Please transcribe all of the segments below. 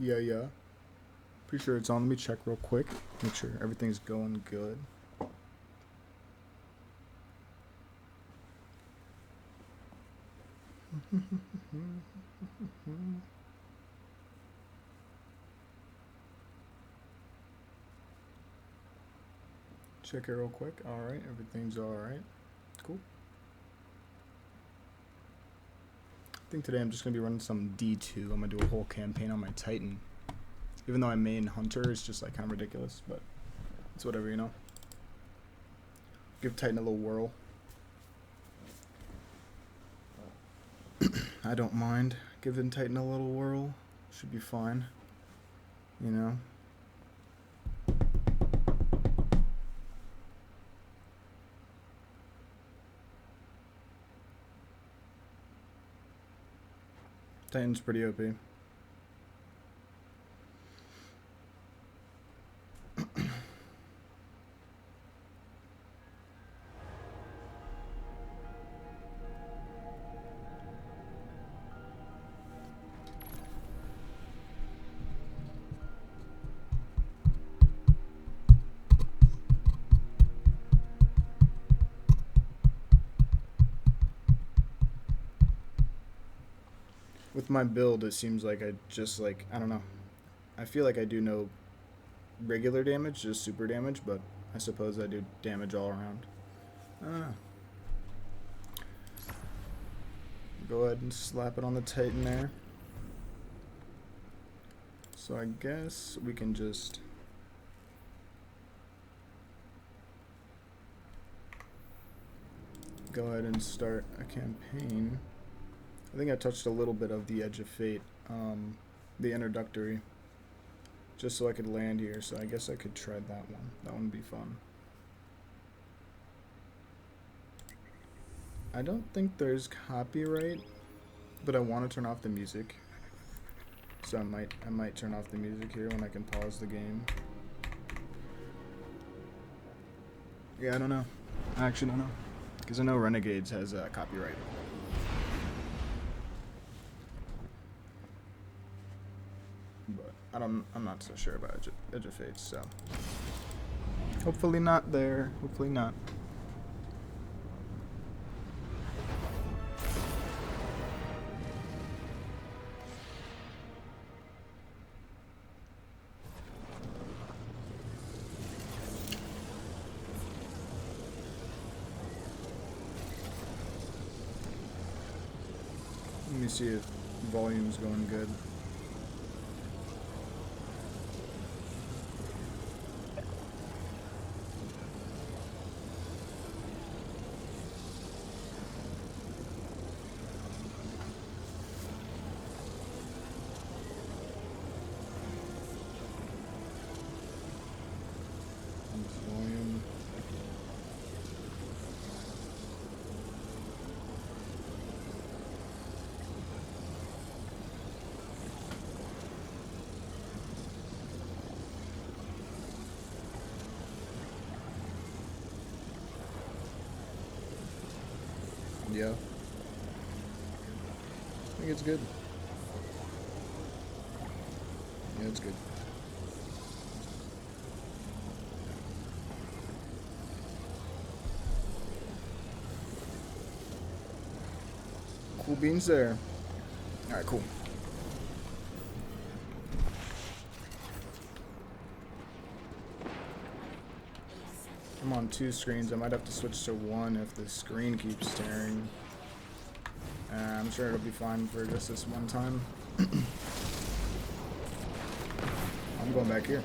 Yeah. Pretty sure it's on. Let me check real quick. Make sure everything's going good. Check it real quick. Alright, everything's alright. Cool. I think today I'm just going to be running some D2. I'm going to do a whole campaign on my Titan. Even though I main Hunter, it's just like kind of ridiculous, but it's whatever, you know. Give Titan a little whirl. I don't mind giving Titan a little whirl. Should be fine. You know. Titan's pretty OP. With my build, it seems like I just like, I don't know. I feel like I do no regular damage, just super damage, but I suppose I do damage all around. I don't know. Go ahead and slap it on the Titan there. So I guess we can just go ahead and start a campaign. I think I touched a little bit of the Edge of Fate, the introductory, just so I could land here, so I guess I could try that one. That one would be fun. I don't think there's copyright, but I want to turn off the music. So I might turn off the music here when I can pause the game. Yeah, I don't know. I actually don't know. Because I know Renegades has copyright. But I'm not so sure about Edge of Fate, so hopefully not there. Hopefully not. Let me see if volume's going good. Volume. Yeah. I think it's good. Yeah, it's good. Cool beans there. Alright, cool. I'm on 2 screens. I might have to switch to 1 if the screen keeps tearing. I'm sure it'll be fine for just this one time. I'm going back here.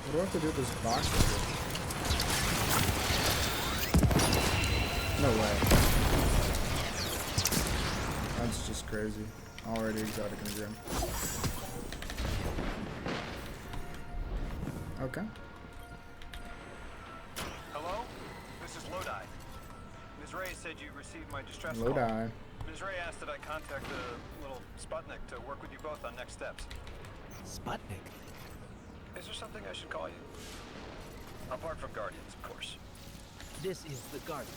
What do I have to do with this box right here? No way. That's just crazy. Already exotic and grim. Okay. Hello? This is Lodi. Ms. Ray said you received my distress call. Lodi. Ms. Ray asked that I contact the little Sputnik to work with you both on next steps. Sputnik? Is there something I should call you? Apart from Guardians, of course. This is the Guardian.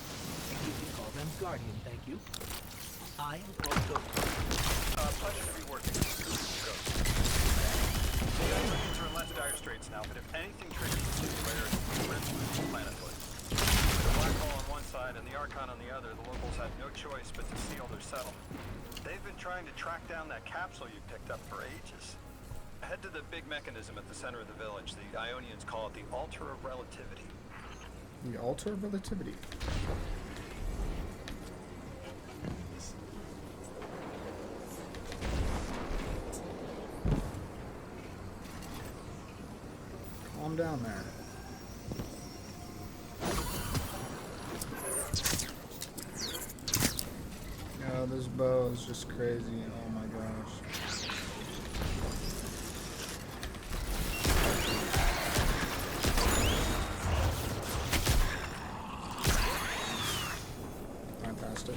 You can call them Guardian, thank you. I am called Ghost. Pleasure to be working with you, Ghost. The Guardians are in less dire straits now, but if anything triggers the simulator, we're in the planetoid. With a black hole on one side and the Archon on the other, the locals had no choice but to seal their settlement. They've been trying to track down that capsule you picked up for ages. Head to the big mechanism at the center of the village. The Ionians call it the Altar of Relativity. The Altar of Relativity. Calm down there. Oh, this bow is just crazy. Oh my gosh. I passed it.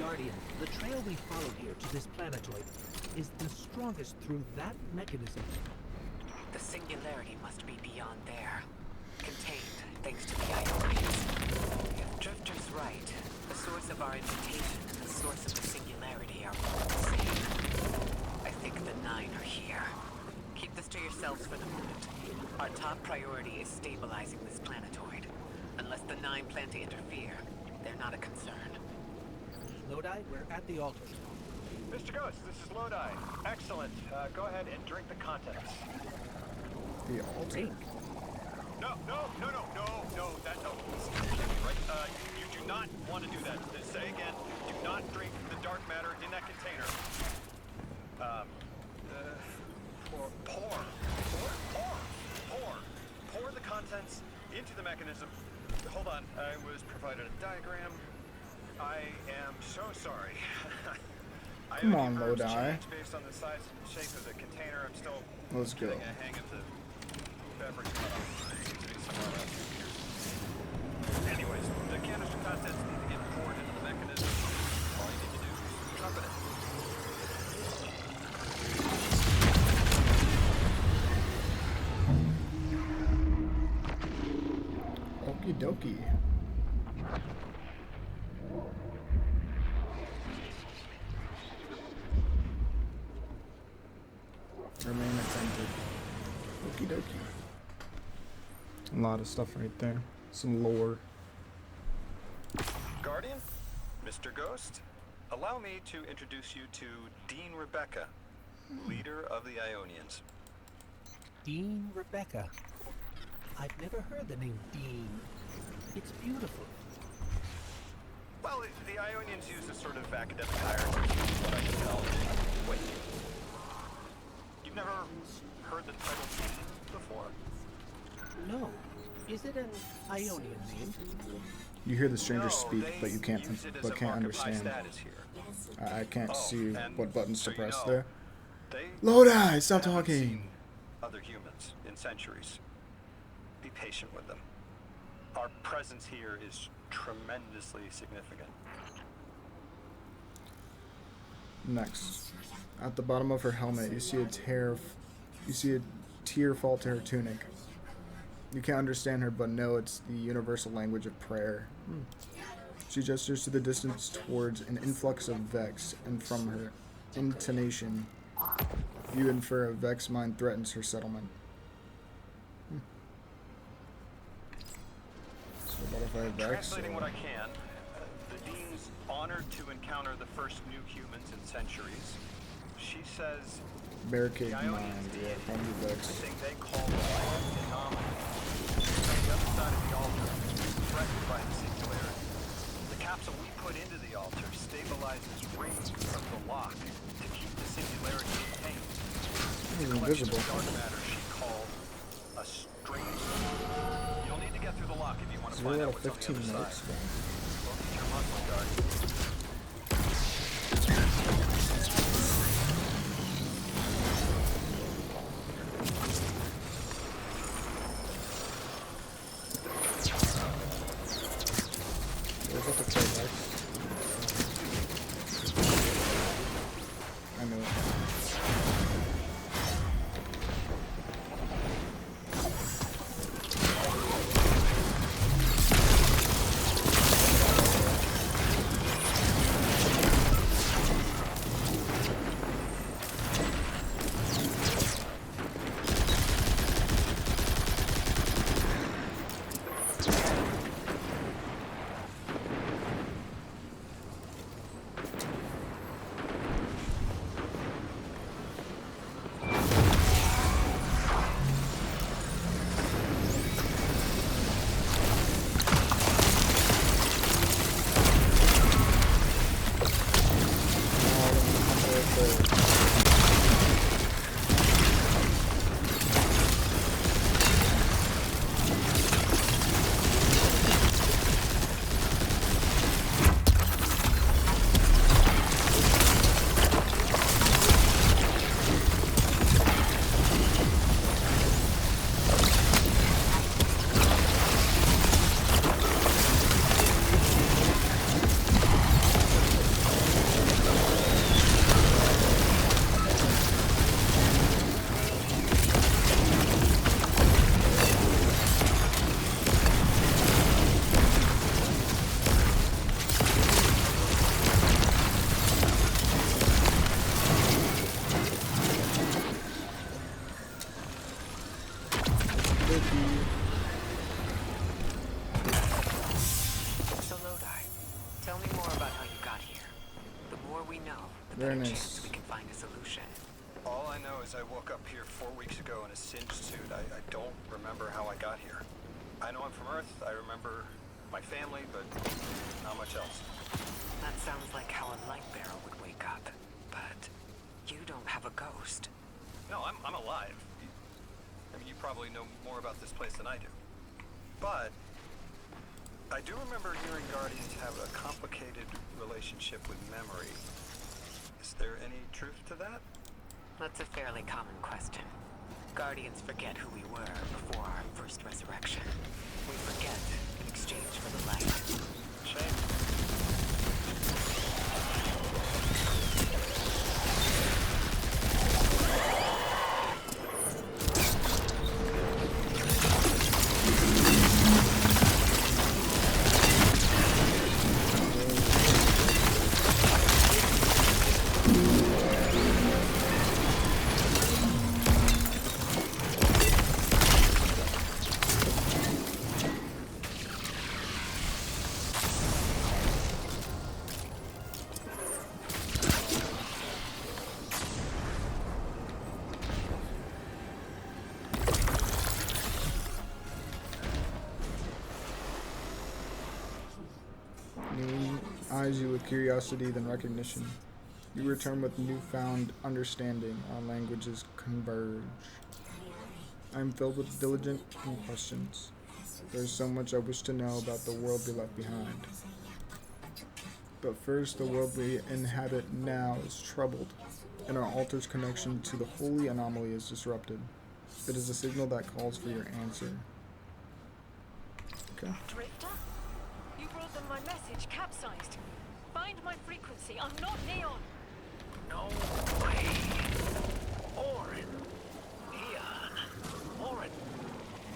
Guardian, the trail we followed here to this planetoid is the strongest through that mechanism. The singularity must be beyond there. Contained, thanks to the Ionians. If Drifter's right, the source of our invitation and the source of the singularity are one and the same. I think the Nine are here. Keep this to yourselves for the moment. Our top priority is stabilizing this planetoid. Unless the Nine plan to interfere, they're not a concern. Lodi, we're at the altar. Mr. Ghost, this is Lodi. Excellent. Go ahead and drink the contents. The altar. Drink. No, that no. Right? You do not want to do that. Say again, do not drink the dark matter in that container. Pour the contents into the mechanism. Hold on, I was provided a diagram. I am so sorry. Come on, Lodi. Based on the size and shape of the container, I'm still Let's go. getting a hang of the beverage cutoff. Anyways, the canister contents need to get poured into the mechanism. All you need to do is drop it in. Okie dokie. Remain attentive. Okie dokie. A lot of stuff right there. Some lore. Guardian, Mr. Ghost, allow me to introduce you to Dean Rebecca, leader of the Ionians. Dean Rebecca. I've never heard the name Dean. It's beautiful. Well, the Ionians use a sort of academic hierarchy, from what I can tell. Wait. You've never heard the title Dean before? No. Is it an Ionian name? You hear the stranger No, speak, they but you can't, use it as but a can't mark of high understand. status here. I can't see and what buttons so to you press know, there. They Lodi, stop haven't talking. seen other humans in centuries. Be patient with them. Our presence here is tremendously significant. Next, at the bottom of her helmet, you see a tear fall to her tunic. You can't understand her, but know it's the universal language of prayer. She gestures to the distance towards an influx of Vex, and from her intonation, you infer a Vex mind threatens her settlement. So butterfly Vex. Translating what I can, the Dean's honored to encounter the first new humans in centuries. She says Barricade the mind, Ionians yeah, did from the the Vex. thing they call the life anomaly. On the other side of the altar, threatened by the singularity. The capsule we put into the altar stabilizes rings It's a collection of dark matter she called a strange. You'll need to get through the lock if you want to 0 find out out of what's on the 15 other notes. side. We'll need your muscle guard. Where's that the play next? I know it. So Lodi, tell me more about how you got here. The more we know, the Very better nice. chance we can find a solution. All I know is I woke up here 4 weeks ago in a singed suit. I don't remember how I got here. I know I'm from Earth. I remember my family, but not much else. That sounds like how a light bearer would wake up. But you don't have a ghost. No, I'm alive. I mean, you probably know more about this place than I do. But I do remember hearing Guardians have a complicated relationship with memory. Is there any truth to that? That's a fairly common question. Guardians forget who we were before our first resurrection. We forget in exchange for the light. Shame. New eyes you with curiosity, then recognition. You return with newfound understanding. Our languages converge. I am filled with diligent questions. There is so much I wish to know about the world we left behind. But first, the world we inhabit now is troubled, and our altar's connection to the holy anomaly is disrupted. It is a signal that calls for your answer. Okay. Drifter? You brought them my message, capsized. Find my frequency. I'm not Neon. No way. Orin. Neon. Orin.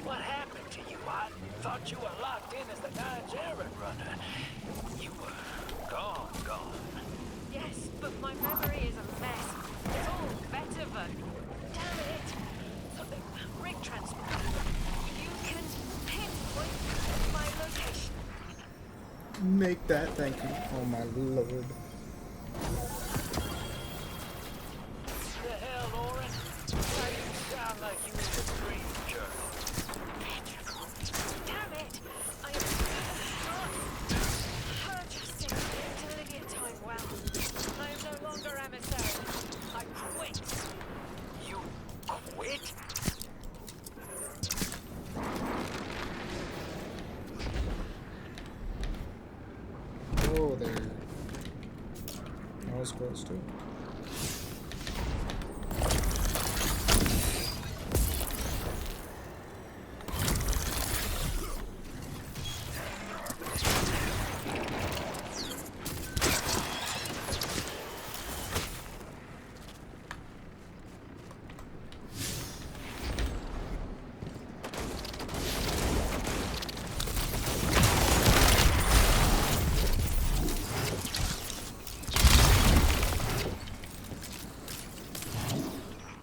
What happened to you? I thought you were locked in as the Nine's errand runner. You were gone. Yes, but my memory is a mess. It's all Vetiver. Damn it. Something. Rig transport. You can pinpoint my location. Make that, thank you. Oh my lord. The hell, Orin? Why do you sound like you was a dream journal? Damn it. I am not purchasing Olivia time well. I am no longer emissary. I quit. You That was close too.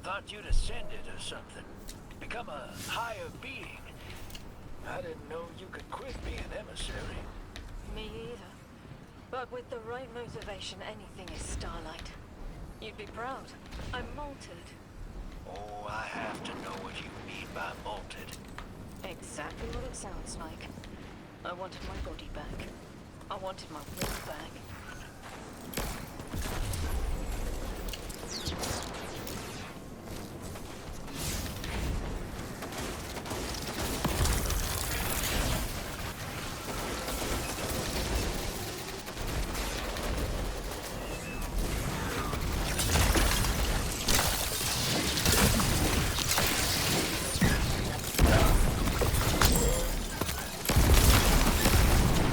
Thought you'd ascended or something. Become a higher being. I didn't know you could quit being emissary. Me either. But with the right motivation, anything is Starlight. You'd be proud. I'm malted. Oh, I have to know what you mean by malted. Exactly what it sounds like. I wanted my body back. I wanted my will back.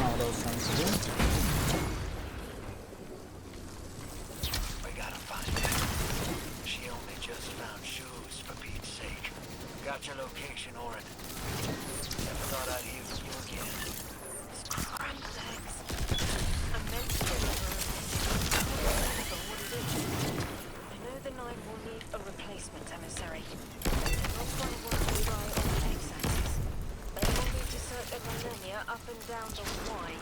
All those times to do. We gotta find her. She only just found shoes, for Pete's sake. Got your location, Orin. Never thought I'd hear from you again. Scrambled eggs. I meant to deliver a message. I don't remember what it is. I know the knife will need a replacement emissary. Not quite working right on the x-axis. They will need to circle the linear up and down the Y.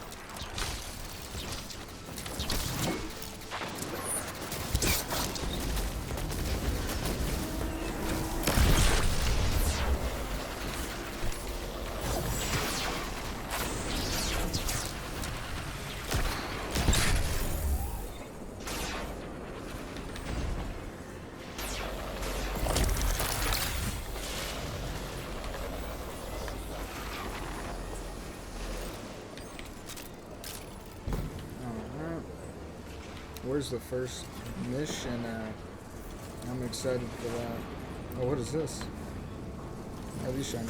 Alright. Where's the first mission at? I'm excited for that. Oh, what is this? Oh, these shiny.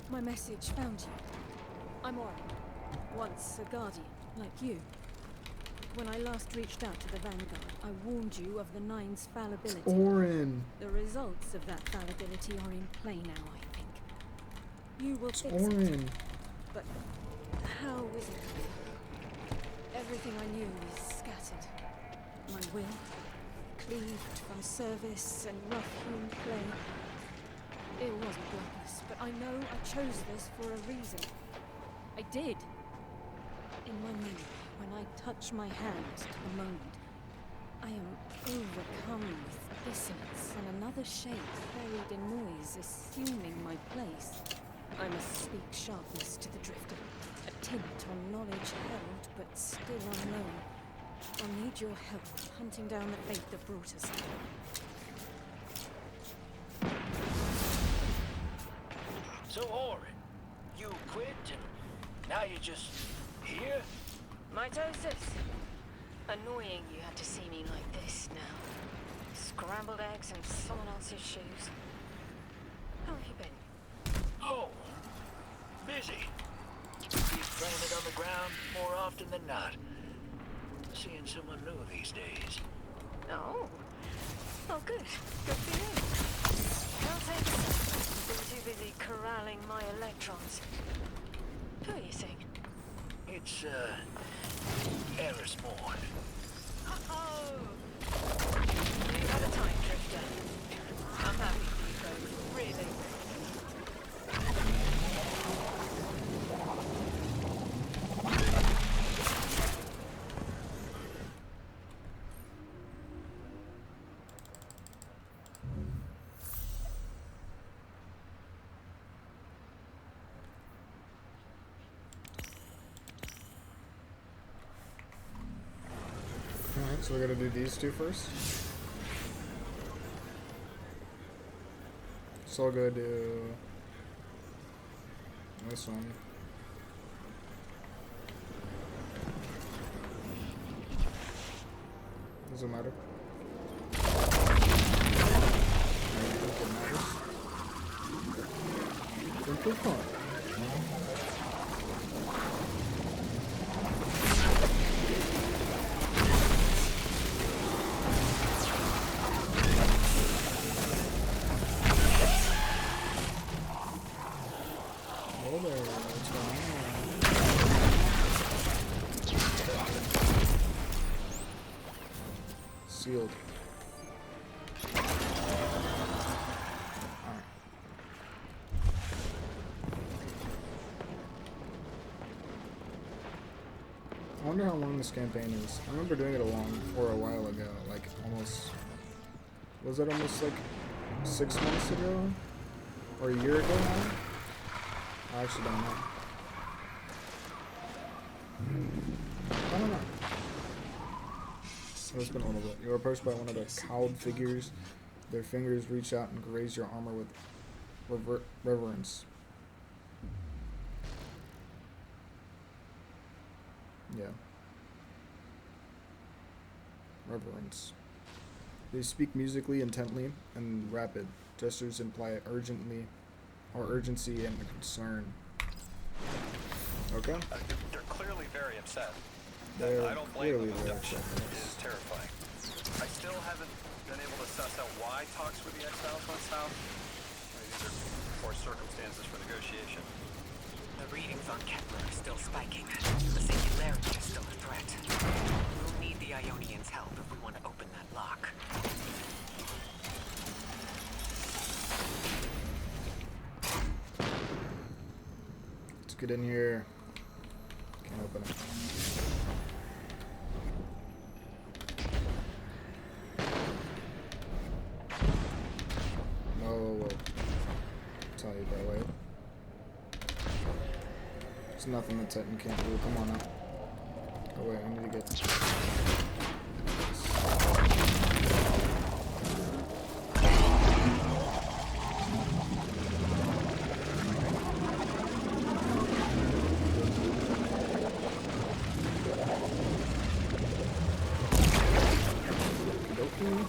My message found you. I'm Orin, once a guardian, like you. When I last reached out to the Vanguard, I warned you of the Nine's fallibility. Orin! The results of that fallibility are in play now, I think. You will It's fix it. Orin! But how is it? Everything I knew is scattered. My will, cleaved from service and rough-hewn clay. It wasn't bloodless, but I know I chose this for a reason. I did. In my memory, when I touch my hand to the moment, I am overcome with dissonance and another shape buried in noise assuming my place. I must speak sharpness to the drifter, a tint on knowledge held but still unknown. I'll need your help hunting down the fate that brought us here. So, Orin, you quit and now you're just here? Mitosis. Annoying you had to see me like this now. Scrambled eggs and someone else's shoes. How have you been? Oh, busy. Keep planted on the ground more often than not. Seeing someone new these days. Oh. Oh, good. Good for you. Can't say the same. Been too busy corralling my electrons. Who are you seeing? It's, Eris Morn. Oh! You had a time drifter. I'm happy for you both, really. So we're gonna do these two first. So I'll go do this one. Doesn't matter. I think it matters. I think we're fine. Oh there, what's going on? Sealed. Alright. I wonder how long this campaign is. I remember doing it a while ago, like almost, was it almost like 6 months ago? Or a year ago now? I actually don't know. I don't know. It's been a little bit. You are approached by one of the cowled figures. Their fingers reach out and graze your armor with reverence. Yeah. Reverence. They speak musically, intently, and rapid. Gestures imply urgency and concern. Okay. They're clearly very upset. They're I don't blame them. clearly very Abduction upset. is terrifying. I still haven't been able to suss out why talks with the exiles went south. These are poor circumstances for negotiation. The readings on Kepler are still spiking. The singularity is still a threat. We'll need the Ionians' help if we want to open that lock. Let's get in here. Can't open it. Whoa. Tell you that way. There's nothing that Titan can't do. Come on now. Oh wait, I need to get. Okey-dokey.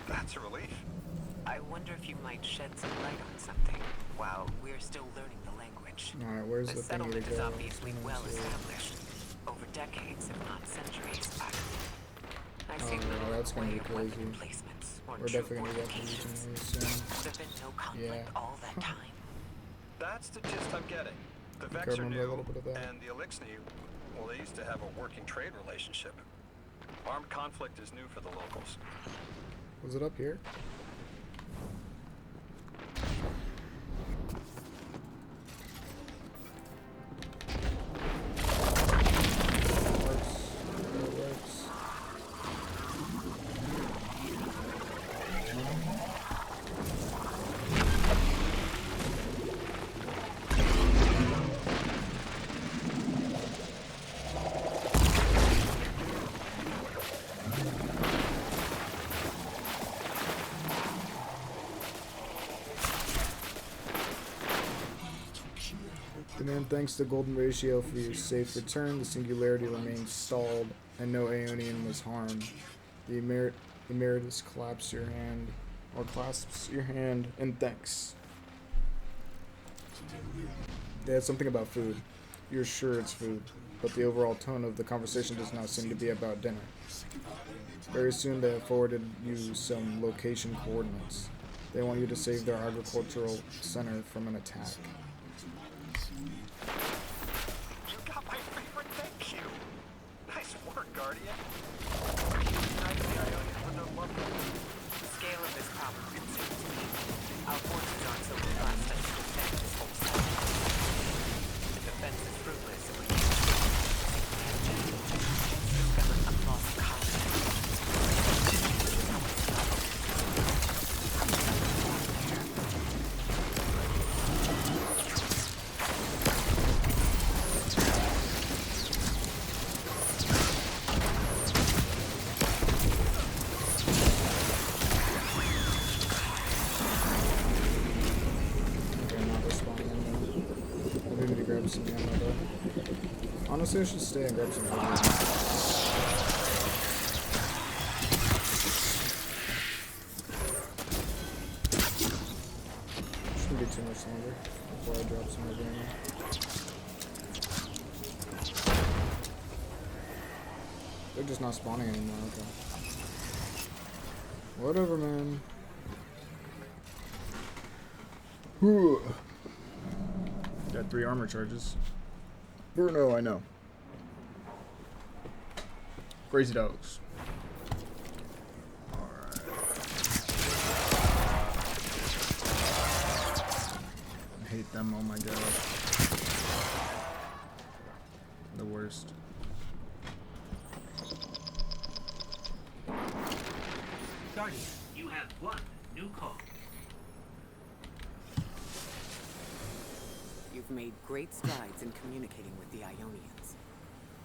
That's a relief. I wonder if you might shed some light on something while we're still learning the language. Alright, where's The the thingy to settlement is go? obviously well established. Over decades, if not centuries, I see Oh, little that's in the gonna way be of weapon crazy. emplacements or We're true definitely gonna be using fortifications. these soon. There's been no conflict Yeah. all that time. That's the gist I'm getting. The I think I Vex are remember a new, little bit of that. and the Elixni, well, they used to have a working trade relationship. Armed conflict is new for the locals. Was it up here? It works. Demand thanks to Golden Ratio for your safe return. The Singularity remains stalled, and no Aeonian was harmed. The Emeritus clasps your hand in thanks. They had something about food. You're sure it's food, but the overall tone of the conversation does not seem to be about dinner. Very soon they have forwarded you some location coordinates. They want you to save their agricultural center from an attack. You got my favorite thank you. Nice work, Guardian. The scale of this problem concerns me. Our forces aren't so robust as to defend this whole site. The defense is fruitless if we can't discover some lost cause. Okay, not responding anymore. I do need to grab some ammo though. Honestly, I should stay and grab some ammo. Shouldn't be too much longer before I drop some more ammo. They're just not spawning anymore, okay. Whatever, man. Whew. Got 3 armor charges. Bruno, I know. Crazy dogs. Alright. I hate them, oh my god. The worst. Guardian, you have one new call. You've made great strides in communicating with the Ionians.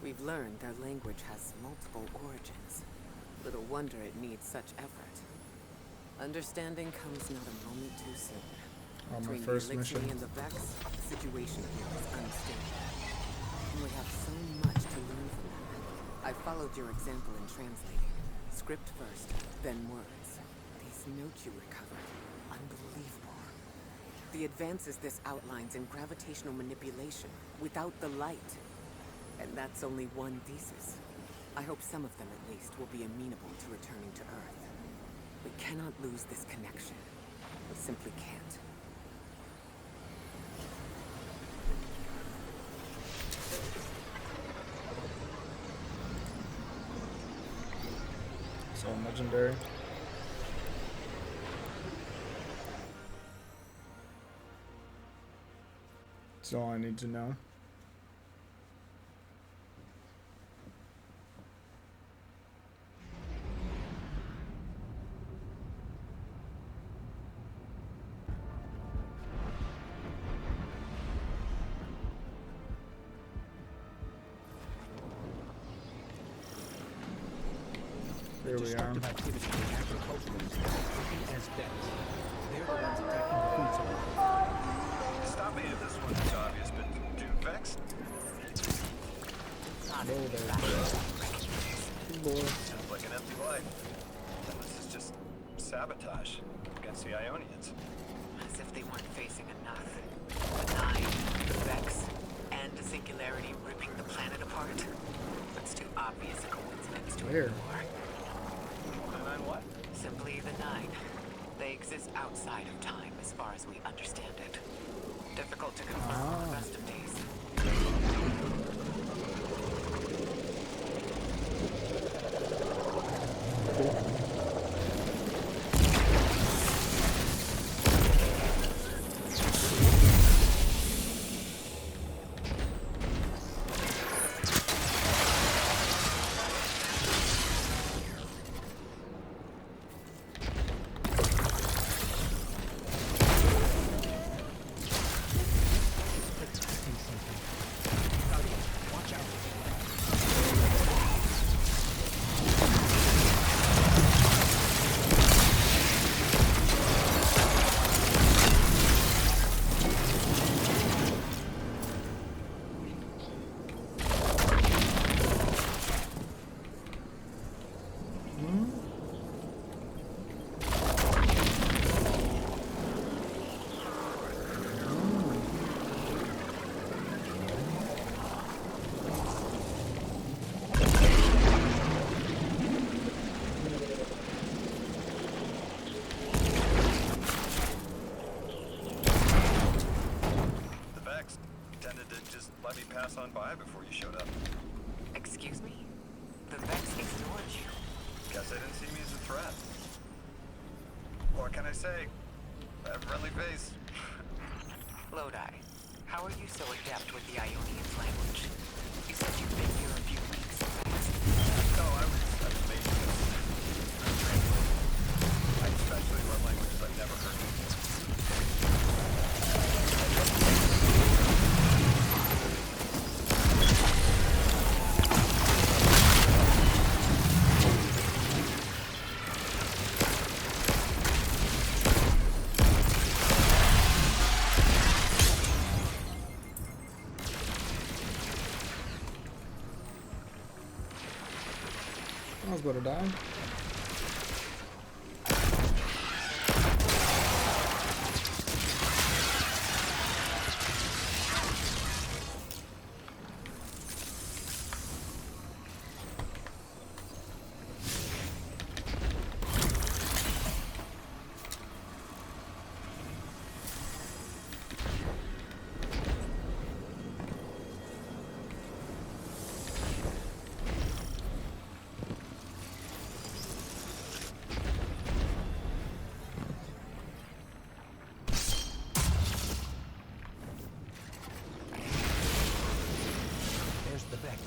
We've learned their language has multiple origins. Little wonder it needs such effort. Understanding comes not a moment too soon. On my Between first the Elixir mission. and the Vex, the situation here is unstable. And we have so much to learn from them. I followed your example in translating. Script first, then words. These notes you recovered, unbelievable. The advances this outlines in gravitational manipulation without the light. And that's only one thesis. I hope some of them at least will be amenable to returning to Earth. We cannot lose this connection. We simply can't. It's all legendary. That's all I need to know. Here we are. Destructive activity in the agricultural sector looking as deaths. They're the ones attacking the food supply. Stop me if this one's obvious, but do Vex? Hello there. Good boy. Sounds like an empty life. And this is just sabotage against the Ionians. As if they weren't facing enough. The Nine, the Vex, and a singularity ripping the planet apart. That's too obvious a coincidence to Where? ignore. And then what? Simply the Nine. They exist outside of time as far as we understand it. Difficult to confirm on the best of days. Let me pass on by before you showed up. Excuse me? The Vex ignored you. Guess they didn't see me as a threat. What can I say? A friendly face. Lodi, how are you so adept with the Ionian's language? You said you've been here a few weeks, in fact. No, I was made to I especially learn languages I've never heard before. I was about to die. There's the Vex.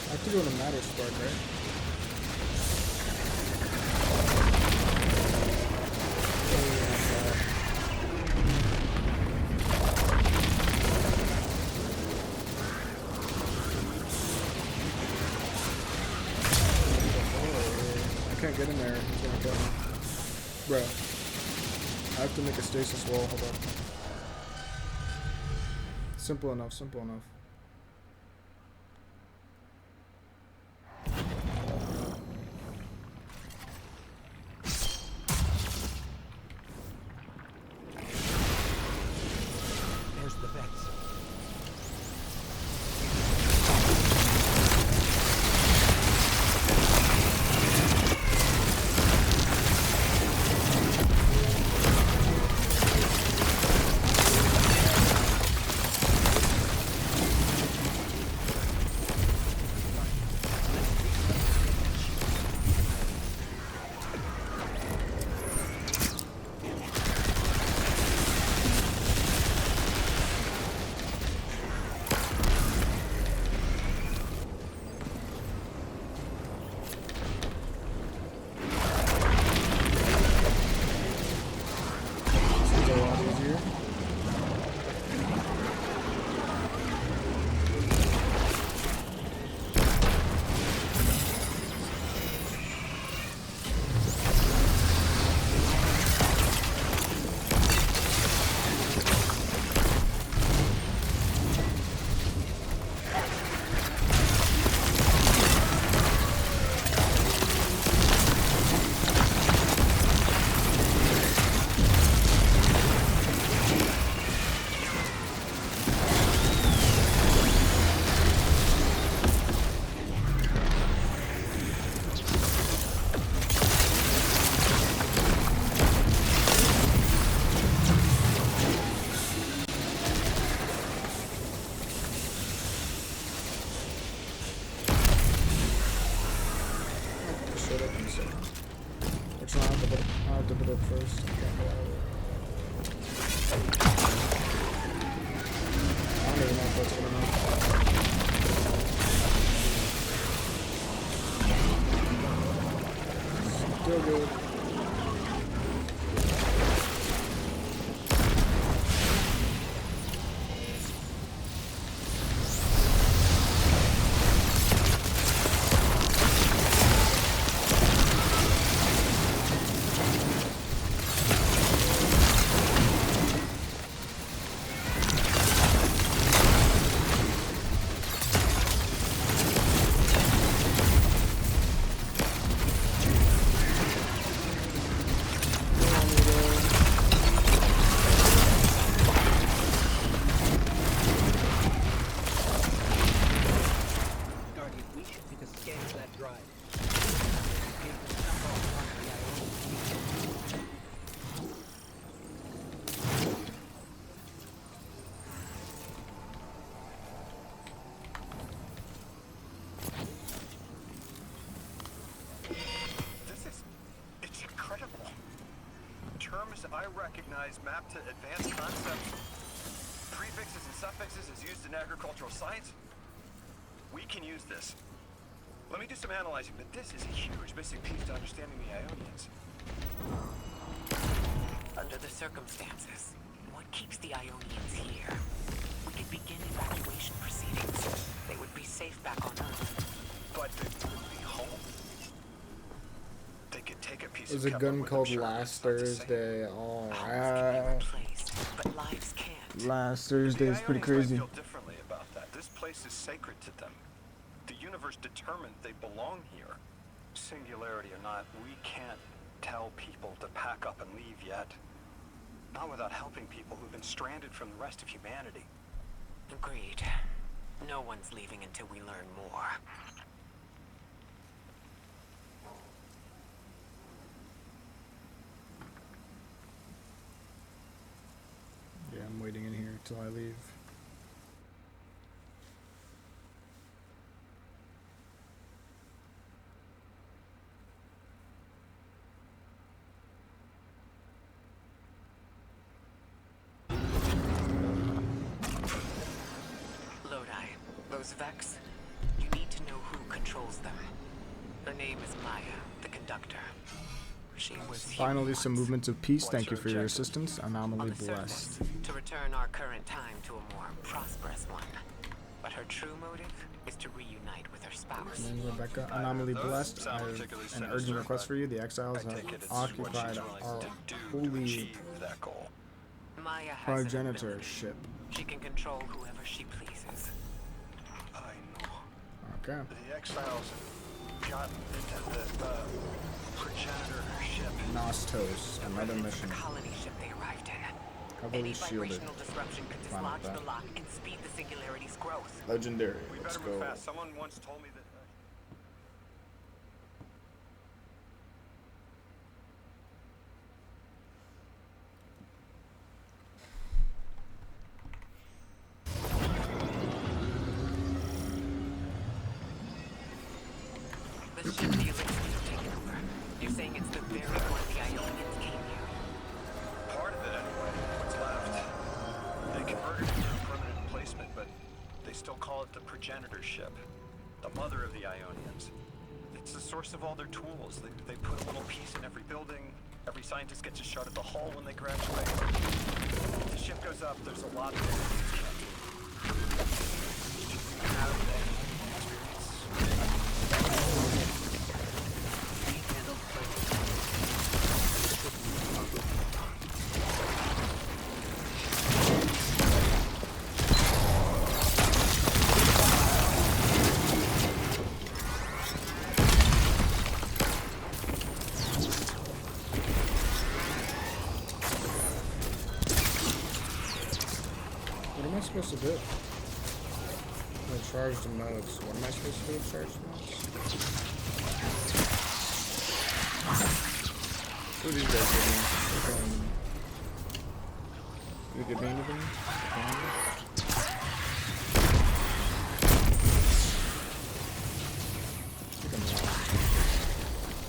I have to go to Matter Spark, right? I can't get in there. He's gonna kill me. Bruh. I have to make a stasis wall. Hold up. Simple enough, simple enough. There's the Vex. shit up in a second. Which one? I have to put it first. I can't go out of it. I don't even know if that's good enough. Still good. Guardian, we should take a scan of that drive. Get the stuff off the Ionian. It's incredible. Terms I recognize mapped to advanced concepts, prefixes and suffixes as used in agricultural science. We can use this. Let me do some analyzing, but this is a huge missing piece to understanding the Ionians. Under the circumstances, what keeps the Ionians here? We could begin evacuation proceedings. They would be safe back on Earth. But they wouldn't be home. They could take a piece There's of a cover gun with them, called sure, Last but it's not the same. Thursday. Homes can be Alright. replaced, but lives can't. Last Thursday is pretty The Ionians crazy. might feel differently about that. This place is sacred to them. The universe determined they belong here. Singularity or not, we can't tell people to pack up and leave yet. Not without helping people who've been stranded from the rest of humanity. Agreed. No one's leaving until we learn more. Yeah, I'm waiting in here till I leave. Lodi, those Vex, you need to know who controls them. Her name is Maya, the conductor. She was Finally, human some once. movements of peace. Thank you What's for her your objective? assistance. On Anomaly the blessed. surface, to return our current time to a more prosperous one. But her true motive is to reunite with her spouse. Name Rebecca. Anomaly Those blessed. I sound have particularly an sinister, urgent request but for you. The exiles I have take it it's occupied what she's our willing to do to holy achieve that goal. Maya has an progenitor ability. ship. She can control whoever she pleases. I know. Okay. The exiles have gotten into the progenitor ship. Nostos. Another Remnants of mission. the colony ship they arrived in. Heavily Any shielded. vibrational disruption could Fine with dislodge that. the lock and speed the singularity's growth. Legendary. We Let's better move go. fast. Someone once told me that. The ship the Elixirs have taken over. You're saying it's the very one the Ionians came here? Part of it, anyway. What's left. They converted it to a permanent emplacement, but they still call it the progenitor ship. The mother of the Ionians. It's the source of all their tools. They put a little piece in every building. Every scientist gets a shot at the hull when they graduate. If the ship goes up, there's a lot of things can't do. How do they What am I supposed to do? I charged the modes. What am I supposed to do with charged modes? What do these guys give me? Do they give me anything? I think I'm lost.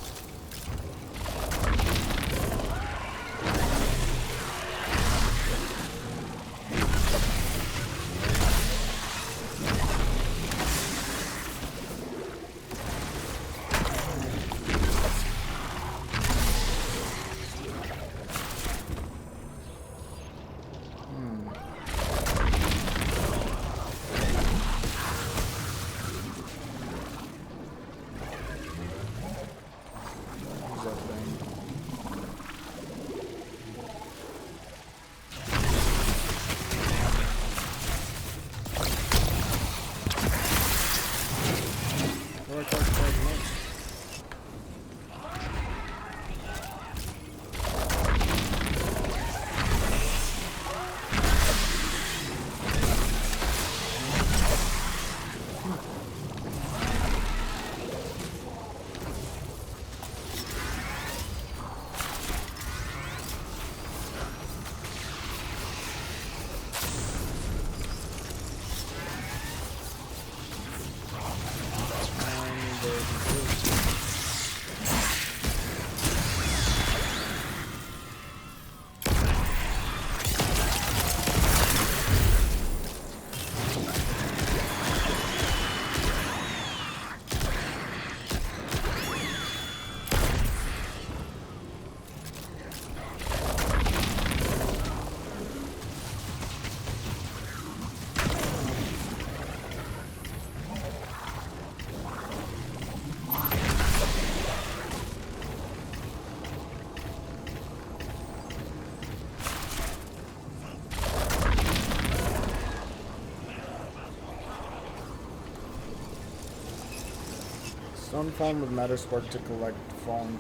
Some form of matter spark to collect fallen,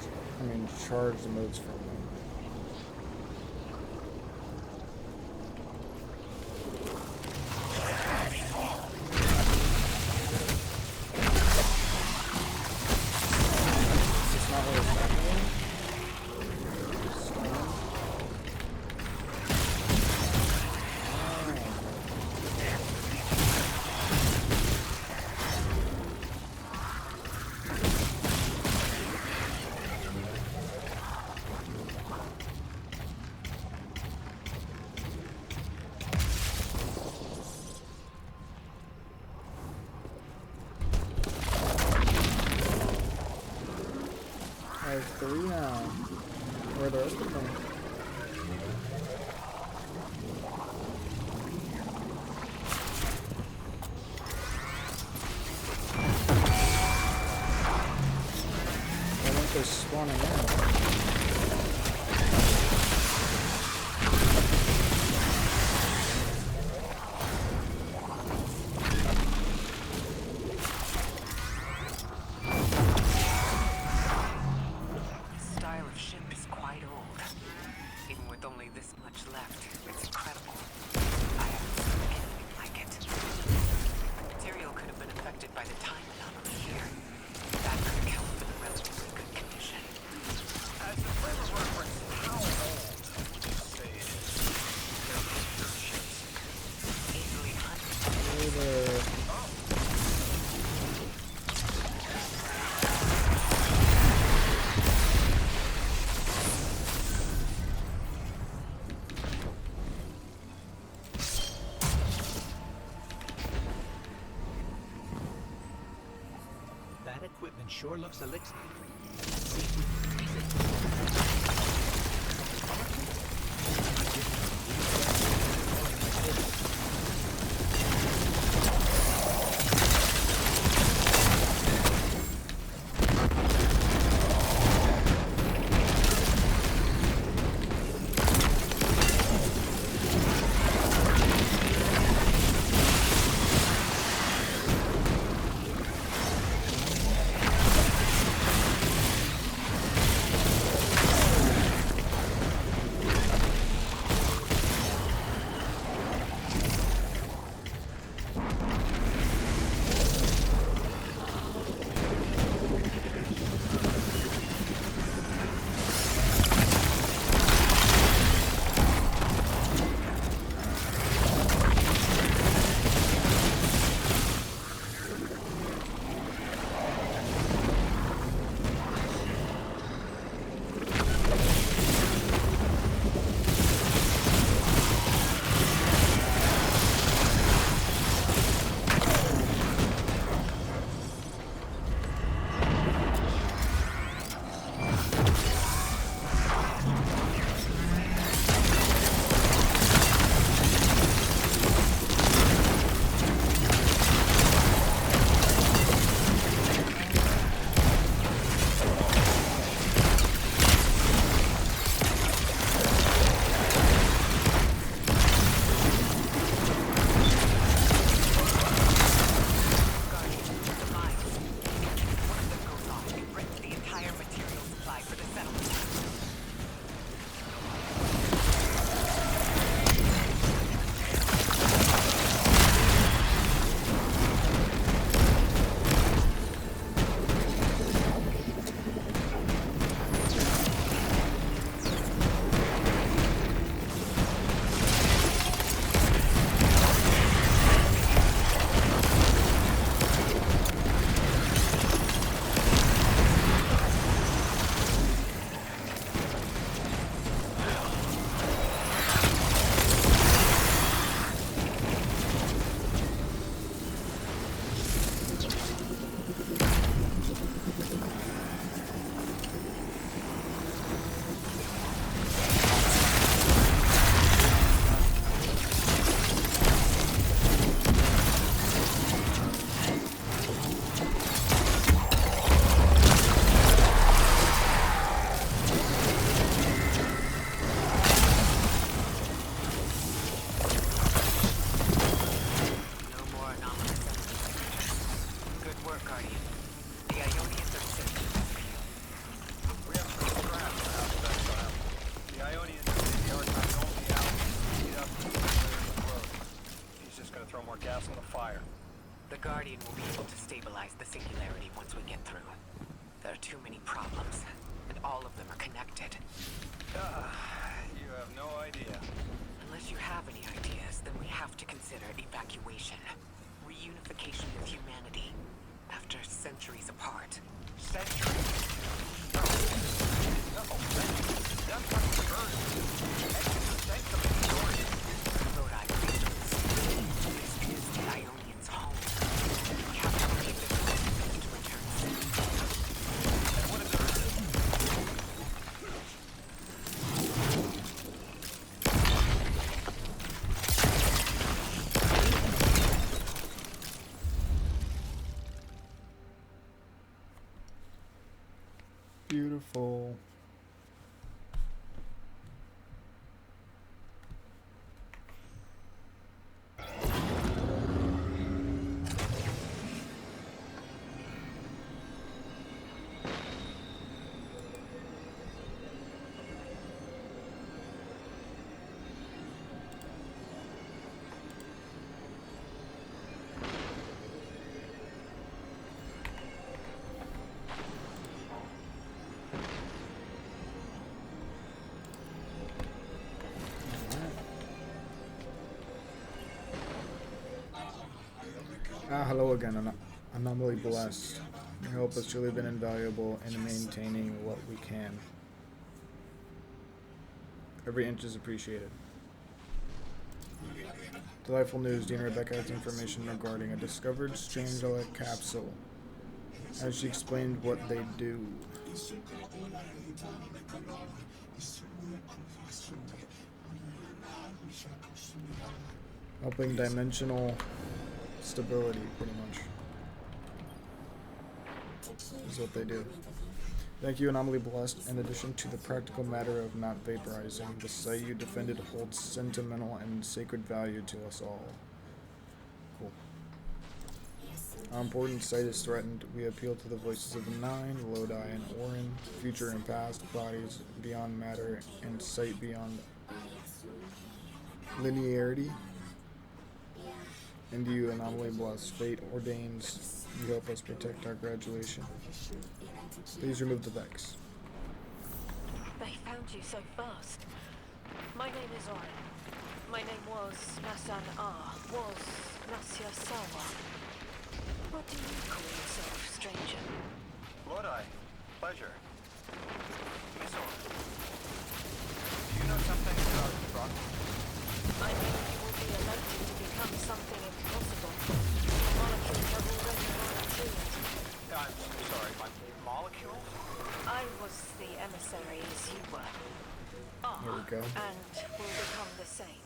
charged motes from them. It's not really happening. I have 3 now. Where are the rest of them? I think they're spawning out. This style of ship is quite old. Even with only this much left, it's incredible. I haven't seen anything like it. The material could have been affected by the time anomaly here. That could account for the relatively good condition. As a frame of reference, how old would you say it is? Their ships. Easily hundreds. Hey there. That equipment sure looks elixir. Guardian will be able to stabilize the singularity once we get through. There are too many problems, and all of them are connected. You have no idea. Unless you have any ideas, then we have to consider evacuation. Reunification with humanity. After centuries apart. Centuries? No, that's what we heard. That's the big story. Lodi creatures. This is the Ionians' home. We have to believe that we to return soon. And what is the reason? Beautiful. Hello again, anomaly blessed. Your help has truly been invaluable in maintaining what we can. Every inch is appreciated. Delightful news. Dean Rebecca has information regarding a discovered strange-like capsule. As she explained what they do. Helping dimensional stability, pretty much, is what they do. Thank you, Anomaly Blessed. In addition to the practical matter of not vaporizing, the site you defended holds sentimental and sacred value to us all. Cool. Our important site is threatened. We appeal to the voices of the Nine, Lodi, and Orin, future and past, bodies beyond matter, and sight beyond linearity. And you, Anomaly Blessed, fate ordains you help us protect our graduation. Please remove the Vex. They found you so fast. My name is Orin. My name was Nasan R. Was Nasya Sawa. What do you call yourself, stranger? Lodi, pleasure. Miss Orin, do you know something about the rock? I mean, you will be elected to become something impossible. Molecules have already volunteered. I'm sorry, my molecule? I was the emissary as you were. There we go. And will become the same.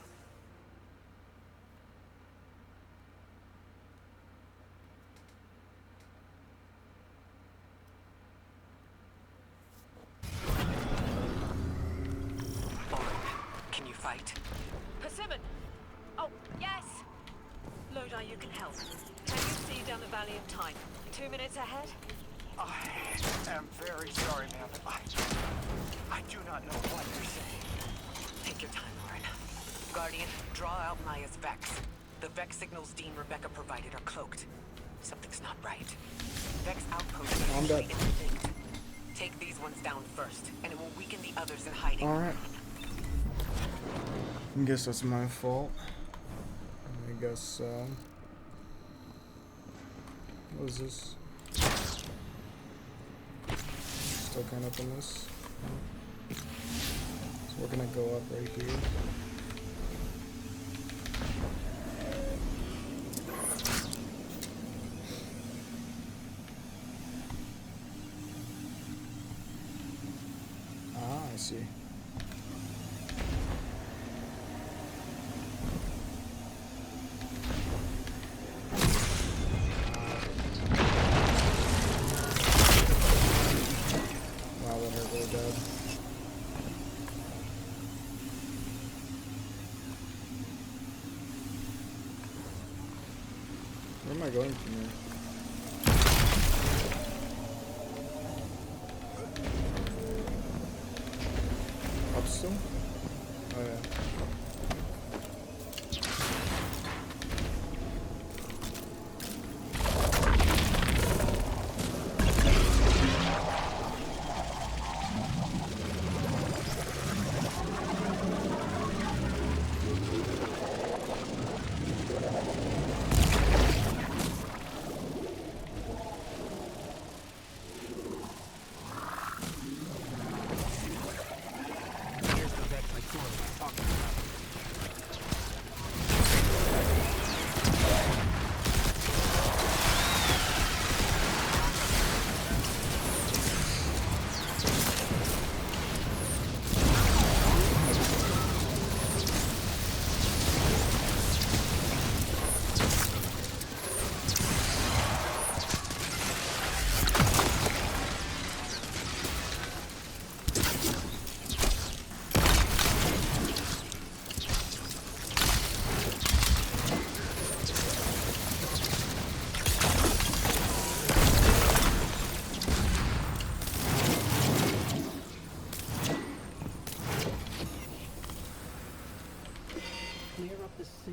Can you fight? Persimmon! Oh, yes! Lodi, you can help. Can you see down the Valley of Time? 2 minutes ahead? I am very sorry, ma'am, but I do not know what you're saying. Take your time, Orin. Guardian, draw out Maya's Vex. The Vex signals Dean Rebecca provided are cloaked. Something's not right. Vex outposts are usually interlinked. Take these ones down first, and it will weaken the others in hiding. Alright. I guess that's my fault. I guess so. What is this? Still kind of up in this. So we're gonna go up right here. Ah, I see. Wow, that hurt really bad. Where am I going from here? Up still? Oh yeah.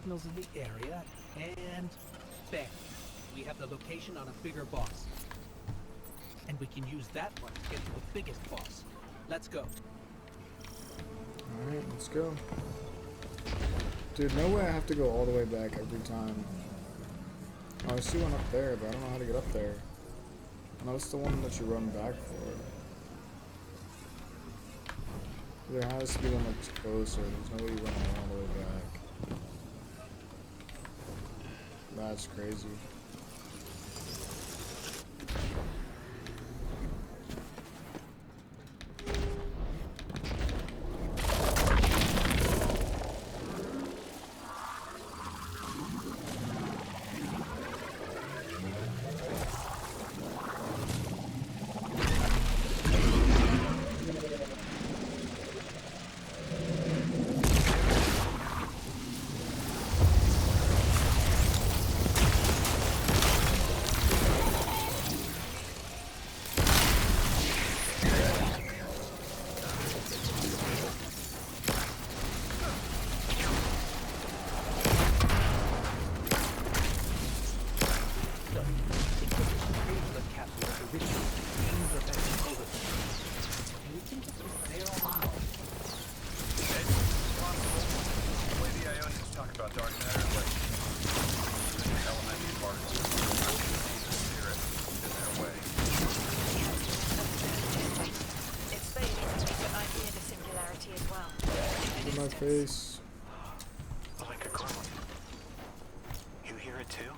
signals in the area, and bang, we have the location on a bigger boss. And we can use that one to get to the biggest boss. Let's go. Alright, let's go. Dude, no way I have to go all the way back every time. Oh, I see one up there, but I don't know how to get up there. No, it's the one that you run back for. There has to be one that's closer. There's no way you run all the way back. That's crazy. My face. Like a clone. You hear it too?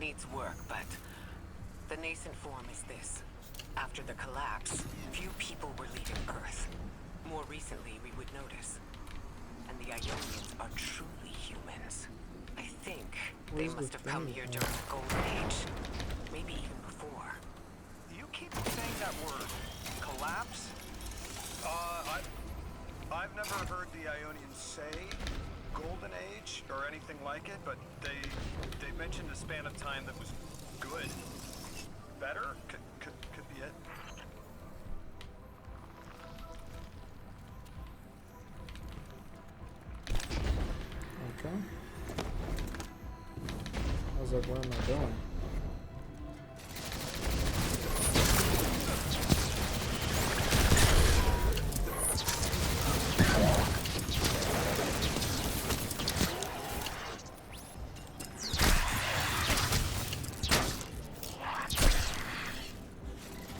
needs work, but the nascent form is this. After the collapse, few people were leaving Earth. More recently, we would notice. And the Ionians are truly humans. I think they Where's the must have come thing? here during the Golden Age. Maybe even before. You keep saying that word. Collapse? I've never heard the Ionians say Golden Age or anything like it, but they mentioned a span of time that was good. Better? Could be it. Okay. I was like, what am I doing?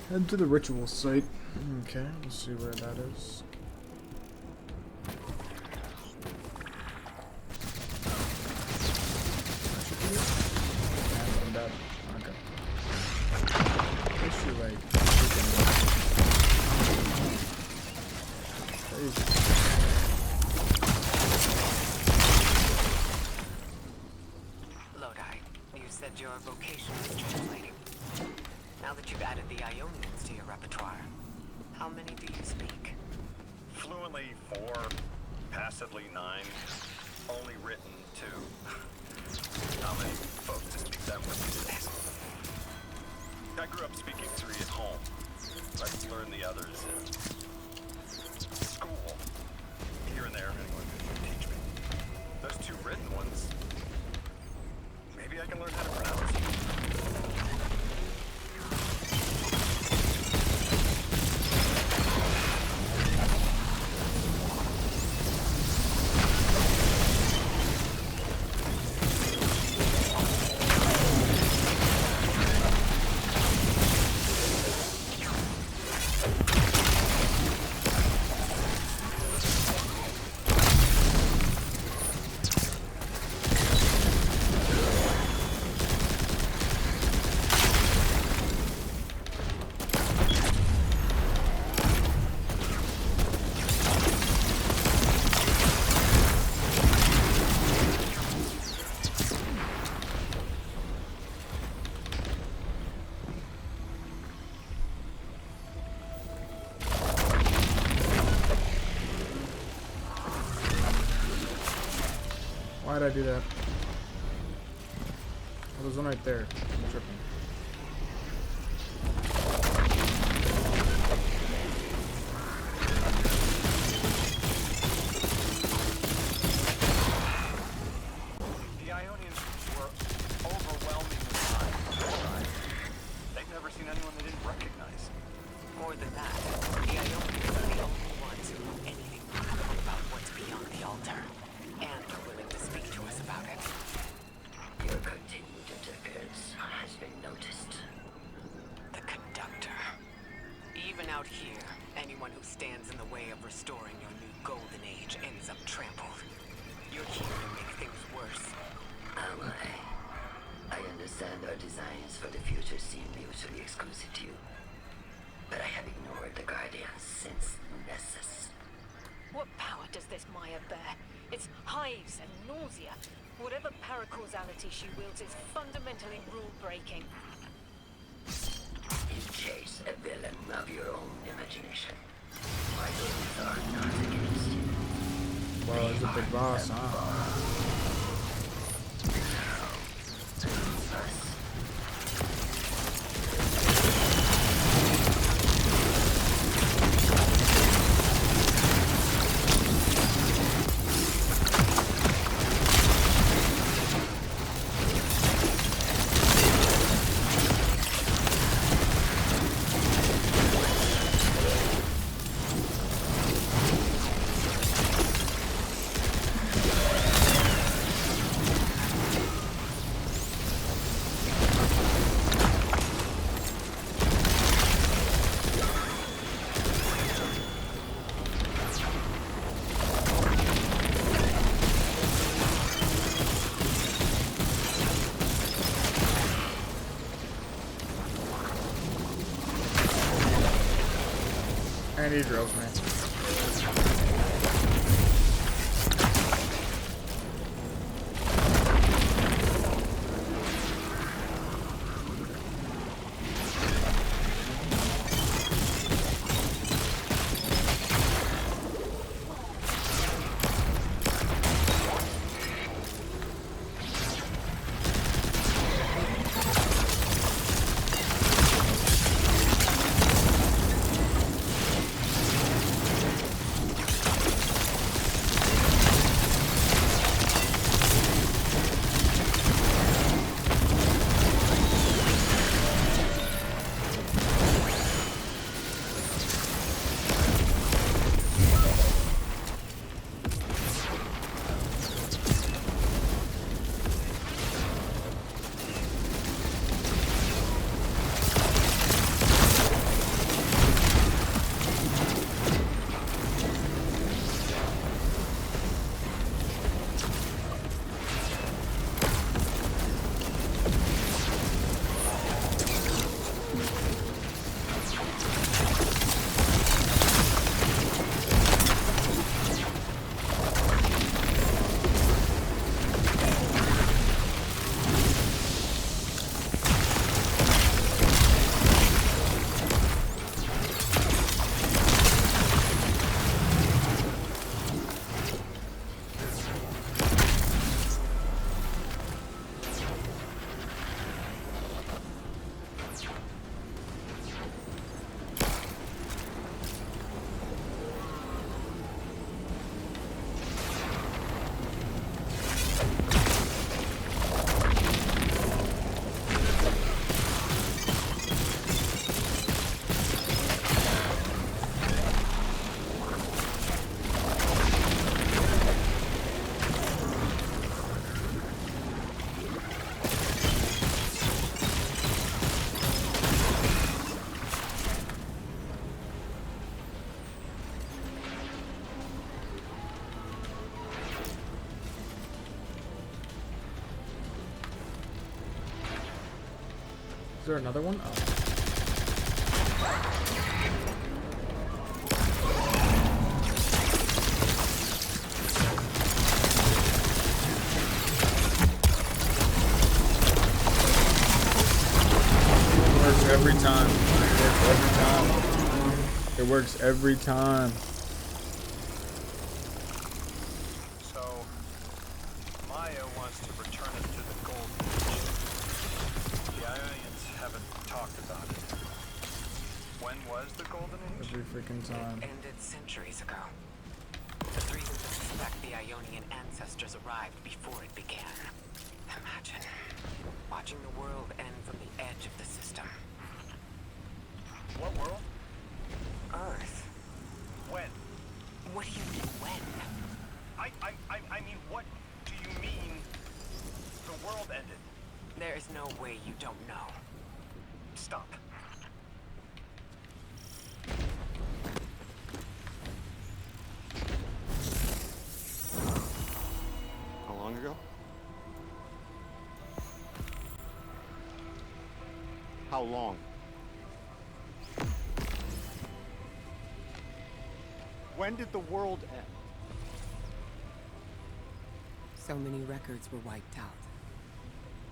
Head to the ritual site. Okay, let's see where that is. And that. Okay. Issue like crazy. Lodi, you said your vocation was translating. Now that you've added the Ionians to your repertoire, how many do you speak? Fluently 4, passively 9, only written 2. How many folks to speak them with? I grew up speaking 3 at home. I learned the others in school. Here and there, anyone could teach me. Those 2 written ones, maybe I can learn how to pronounce. Why did I do that? Oh, there's one right there. I'm tripping. The Ionians were overwhelmingly high. They've never seen anyone they didn't recognize. More than that, the Ionians are the only ones who know anything about what's beyond the altar, and are willing to speak to us about it. Your continued interference has been noticed. The conductor. Even out here, anyone who stands in the way of restoring your new Golden Age ends up trampled. You're here to make things worse. Am I? I understand our designs for the future seem mutually exclusive to you. But I have ignored the Guardians since Nessus. What power does this Maya bear? It's hives and nausea. Whatever paracausality she wields is fundamentally rule-breaking. You chase a villain of your own imagination. My rules are not against you. Well, he's a big boss, huh? And he drills me. Is there another one? Oh. Works every time. It works every time. So, Maya wants to return us to the Golden Age. The Ionians haven't talked about it. When was the Golden Age? Every freaking time. It ended centuries ago. There's reason to suspect the Ionian ancestors arrived before it began. Imagine watching the world end from the edge of the system. What world? Earth. When? What do you mean, when? I mean, what do you mean the world ended? There is no way you don't know. Stop. How long ago? How long? When did the world end? So many records were wiped out.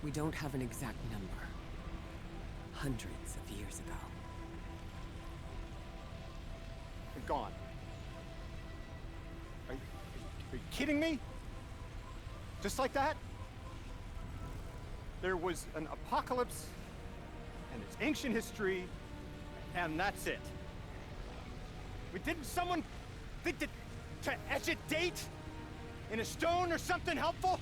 We don't have an exact number. Hundreds of years ago. They're gone. Are you kidding me? Just like that? There was an apocalypse, and it's ancient history, and that's it. I mean, didn't someone think to etch a date in a stone or something helpful?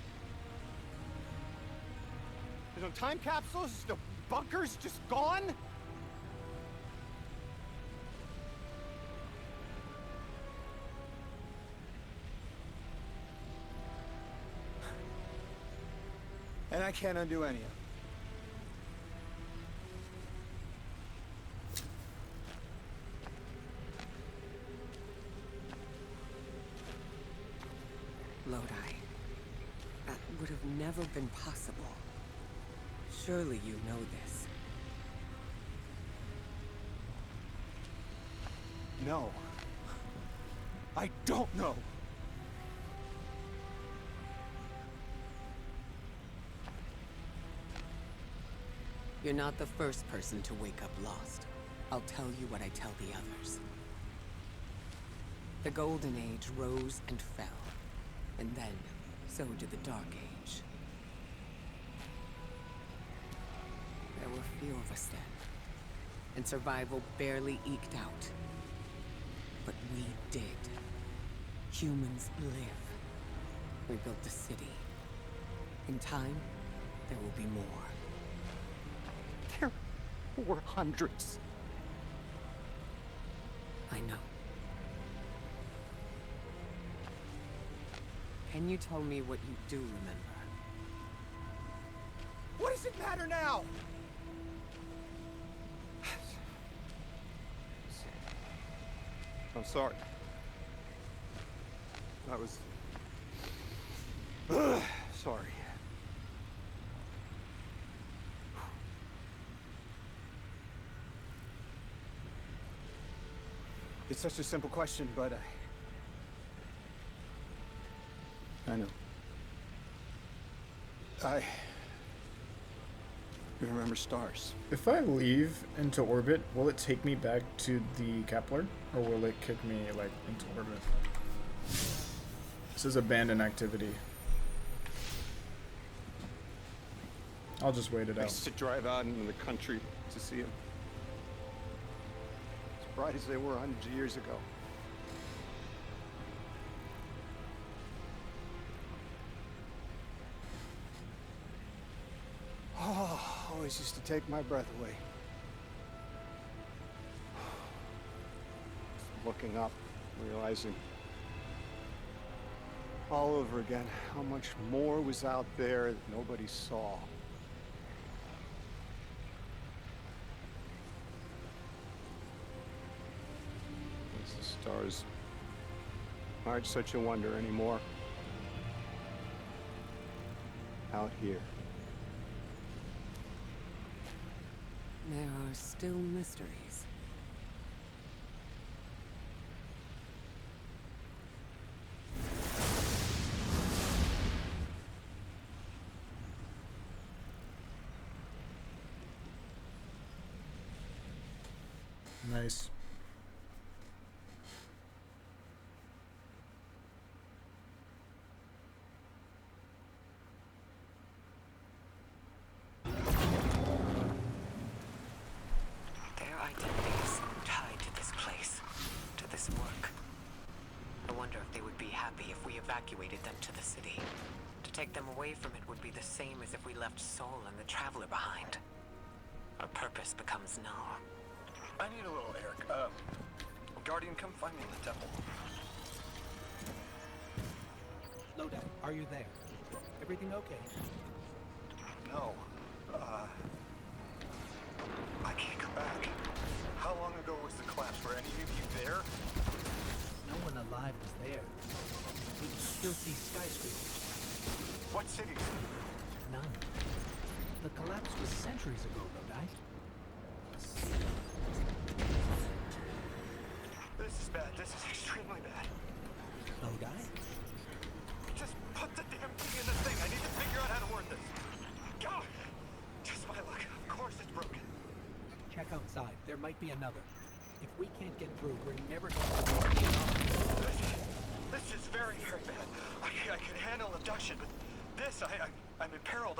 There's no time capsules, no bunkers, just gone? And I can't undo any of it. Lodi. That would have never been possible. Surely you know this. know. I don't know. You're not the first person to wake up lost. I'll tell you what I tell the others. The Golden Age rose and fell. And then, so did the Dark Age. There were few of us then. And survival barely eked out. But we did. Humans live. We built a city. In time, there will be more. There were hundreds. I know. Can you tell me what you do remember? What does it matter now? I'm sorry. I was... sorry. It's such a simple question, but I know. I remember stars. If I leave into orbit, will it take me back to the Kepler? Or will it kick me, like, into orbit? This is abandoned activity. I'll just wait it I out. used to drive out into the country to see them. As bright as they were hundreds of years ago. Oh, always used to take my breath away. Just looking up, realizing all over again how much more was out there that nobody saw. As the stars aren't such a wonder anymore. Out here. There are still mysteries. Nice. Their identities tied to this place, to this work. I wonder if they would be happy if we evacuated them to the city. To take them away from it would be the same as if we left Soul and the Traveler behind. Our purpose becomes null. I need a little Eric. Guardian, come find me in the temple. Lowdown, are you there? Everything okay? No. I can't come back. How long ago was the collapse? Were any of you there? No one alive was there. We can still see skyscrapers. What cities? None. The collapse was centuries ago, Lodi. This is bad. This is extremely bad. Lodi? Just put the damn key in the thing. I need to figure out how to work this. Go! Just my luck. Of course it's broken. Check outside. There might be another. If we can't get through, we're never going to be enough. This is very, very bad. I can handle abduction, but this, I'm imperiled.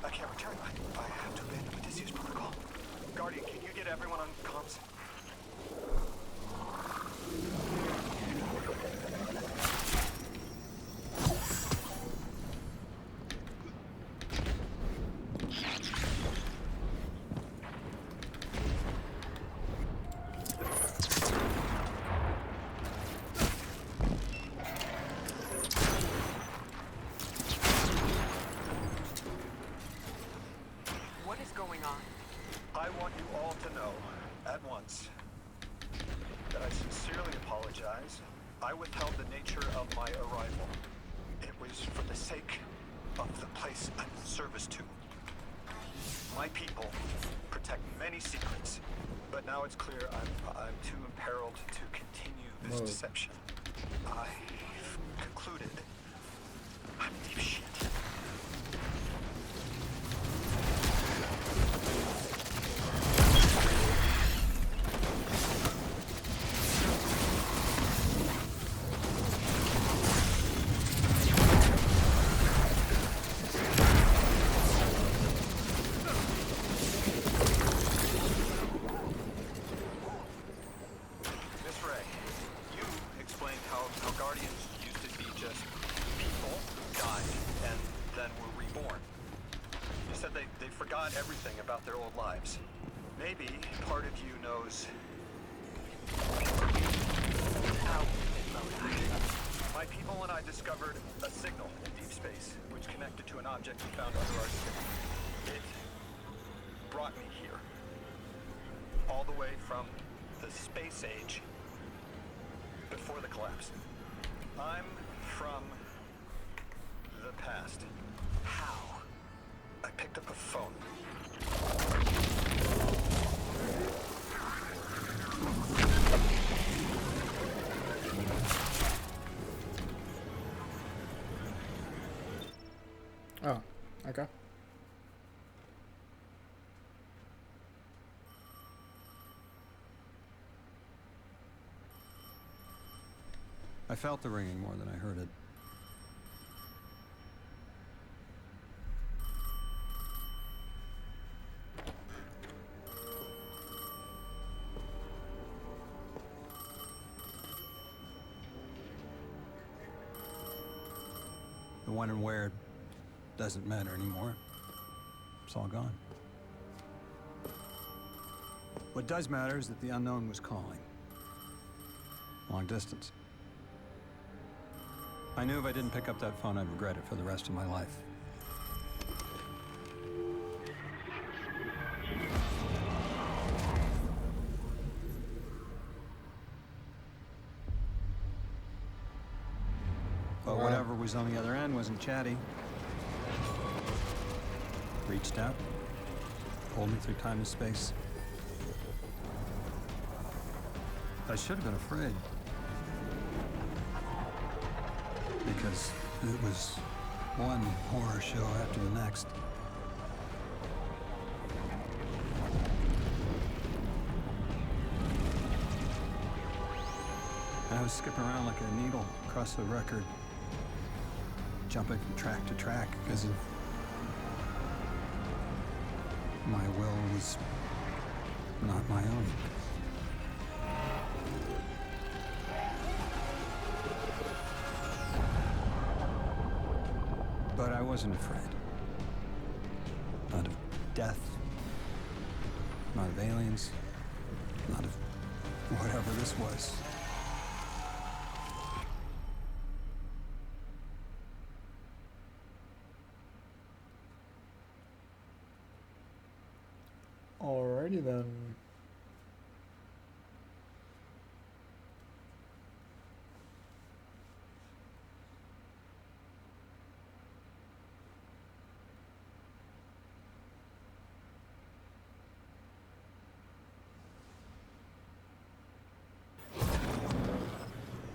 I can't return. I have to abandon Odysseus protocol. Guardian, can you get everyone on comms? What is going on? I want you all to know, at once, that I sincerely apologize. I withheld the nature of my arrival. It was for the sake of the place I'm in service to. My people protect many secrets, But now it's clear I'm too imperiled to continue this Whoa. deception. I've concluded I'm in deep shit. Miss Ray, you explained how Guardians used to be just people who died and then were reborn. You said they forgot everything about their old lives. Maybe part of you knows. How Lodi? My people and I discovered a signal in deep space which connected to an object we found under our city. It brought me here. All the way from the space age before the collapse. I'm from the past. How? I picked up a phone. Oh, okay. I felt the ringing more than I heard it. The when and where doesn't matter anymore. It's all gone. What does matter is that the unknown was calling. Long distance. I knew if I didn't pick up that phone, I'd regret it for the rest of my life. But Wow. whatever was on the other end wasn't chatty. Reached out, pulled me through time and space. I should have been afraid. Because it was one horror show after the next. I was skipping around like a needle across the record, jumping from track to track because of my will was not my own. But I wasn't afraid. Not of death, not of aliens, not of whatever this was. Alrighty then.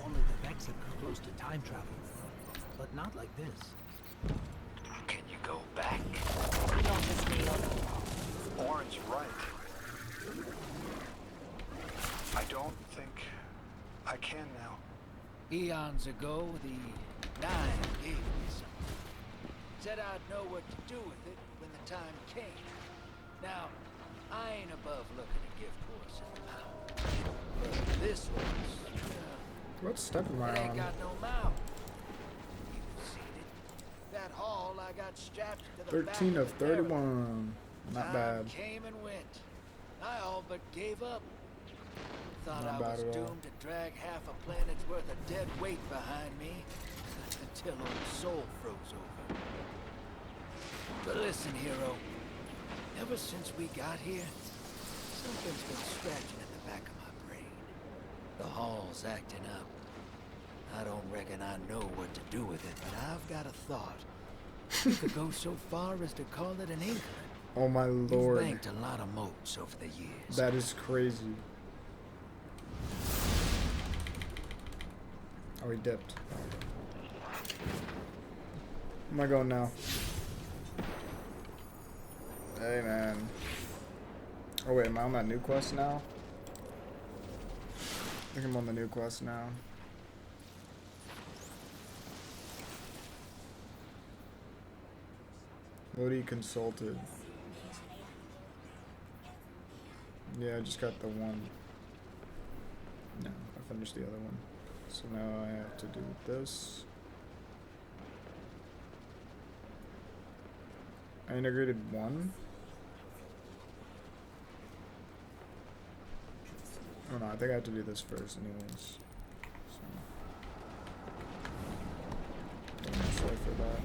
Only the Vex have come close to time travel, but not like this. Can you go back? Not as Neil. Oren's right. I don't think I can now. Eons ago, the Nine gave me something. Said I'd know what to do with it when the time came. Now, I ain't above looking a gift horse in the mouth. But this horse, What step am it I ain't on? got no mouth. You've seen it. That haul I got strapped to the back 13 of the derrick. 31. Not Time bad. came and went. I all but gave up. Thought Not I bad was at all. doomed to drag half a planet's worth of dead weight behind me until old soul froze over. But listen, hero. Ever since we got here, something's been scratching at the back of my brain. The hall's acting up. I don't reckon I know what to do with it, but I've got a thought. You could go so far as to call it an inkling. Oh my You've lord. banked a lot of moats over the years. That is crazy. Oh, he dipped. Where am I going now? Hey, man. Oh, wait, am I on that new quest now? I think I'm on the new quest now. Lodi consulted. Yeah, I just got the one. No, I finished the other one. So now I have to do this. I integrated one. Oh no, I think I have to do this first anyways. So I'm sorry for that.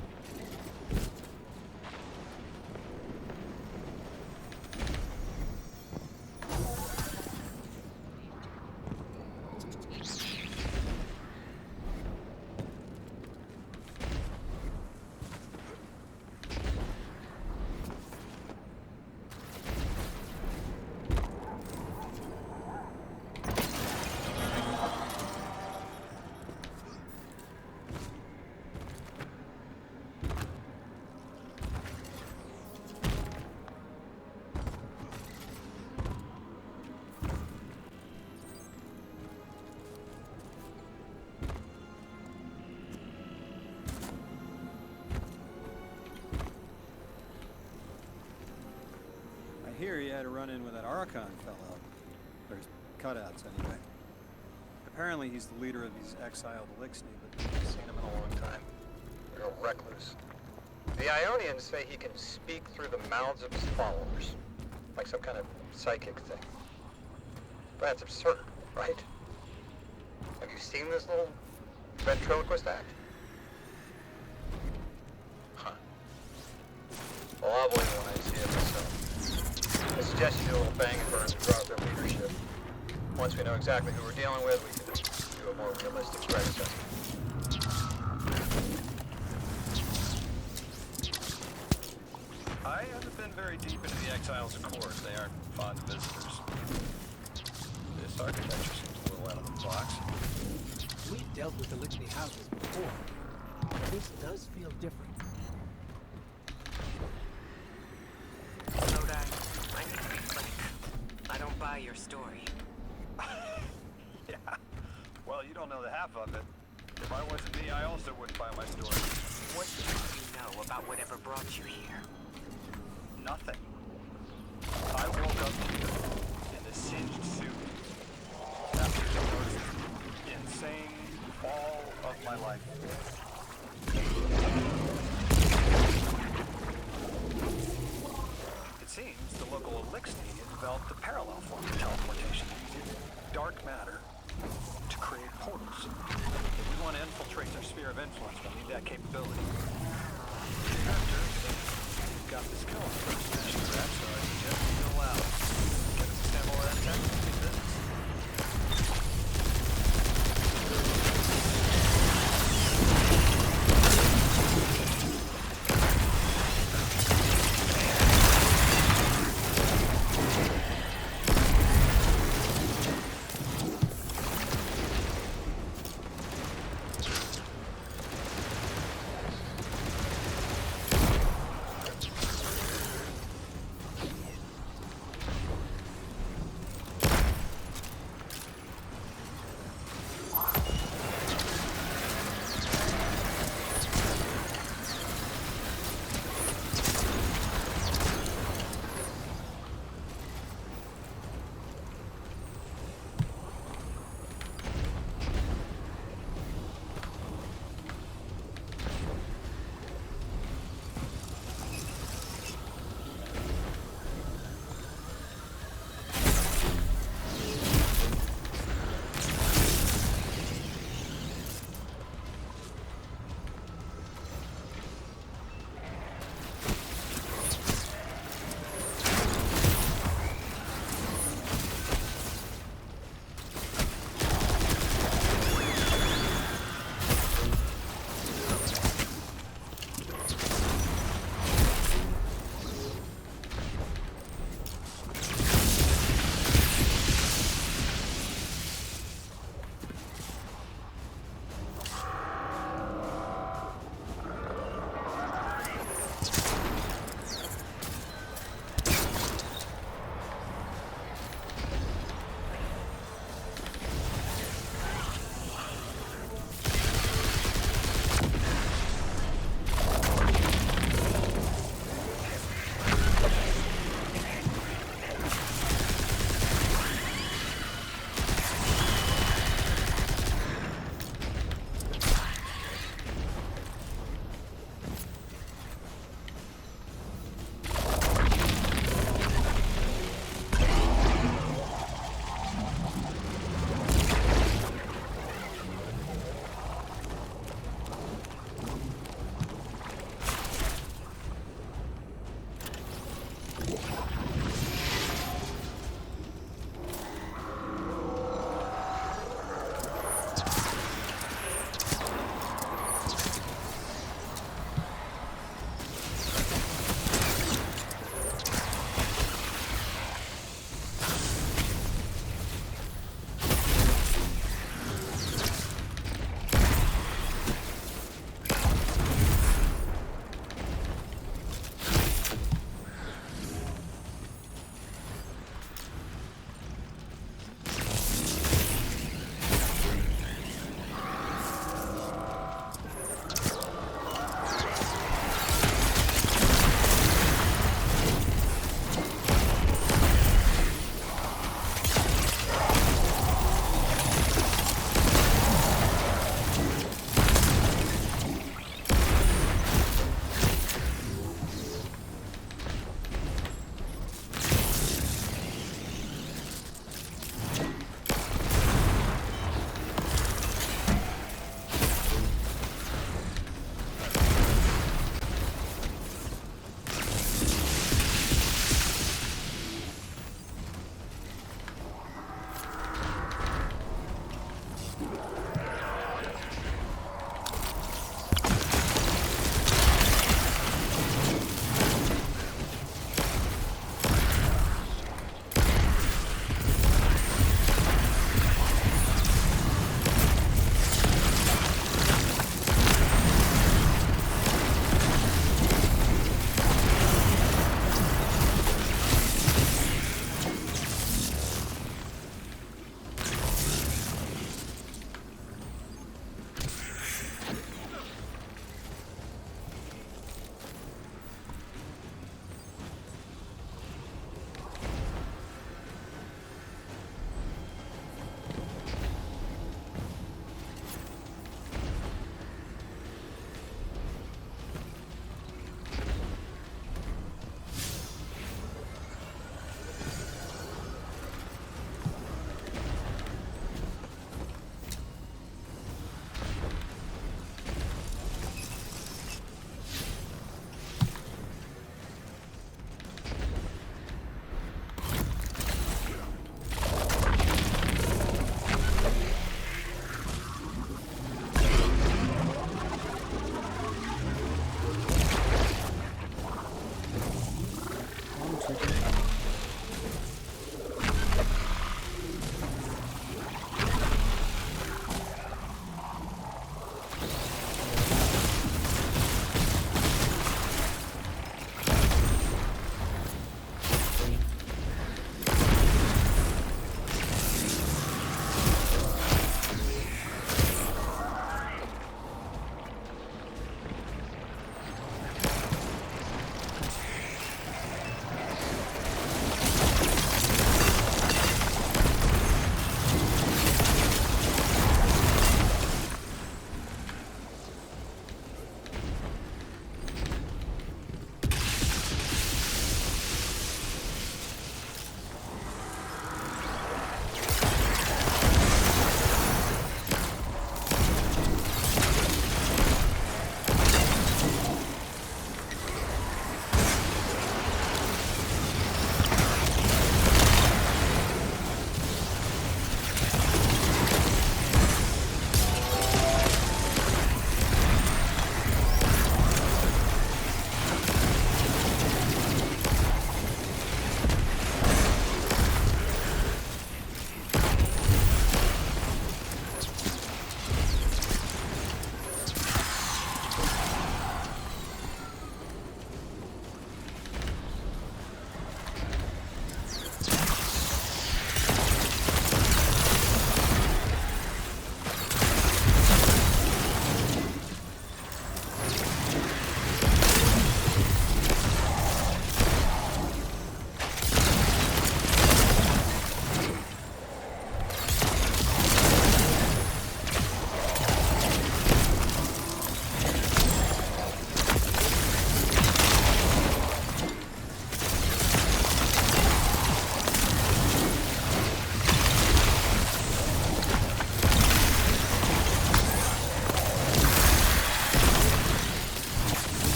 I hear you had a run-in with that Archon fellow. Or his cutouts, anyway. Apparently he's the leader of these exiled Elixni, but I've seen him in a long time. Real recluse. The Ionians say he can speak through the mouths of his followers. Like some kind of psychic thing. But that's absurd, right? Have you seen this little ventriloquist act? Huh. Well, I'll believe it when I see it myself. I suggest you do a little bang and burn to draw up their leadership. Once we know exactly who we're dealing with, we can do a more realistic threat assessment. I haven't been very deep into the Exiles' Accord. They aren't fond visitors. This architecture seems a little out of the box. We've dealt with Elixni houses before. This does feel different. Lodi, I need to be frank. I don't buy your story. Yeah. Well, you don't know the half of it. If I wasn't me, I also wouldn't buy my story. What do you know about whatever brought you here? Nothing. I woke up here in a singed suit after the most insane fall of my life. It seems the local Elixni had developed a parallel form of teleportation using dark matter to create portals. If we want to infiltrate their sphere of influence, we'll need that capability. After, we've got this skill on the first mission grab, so I suggest we go loud. Get us to sample that tech and do business.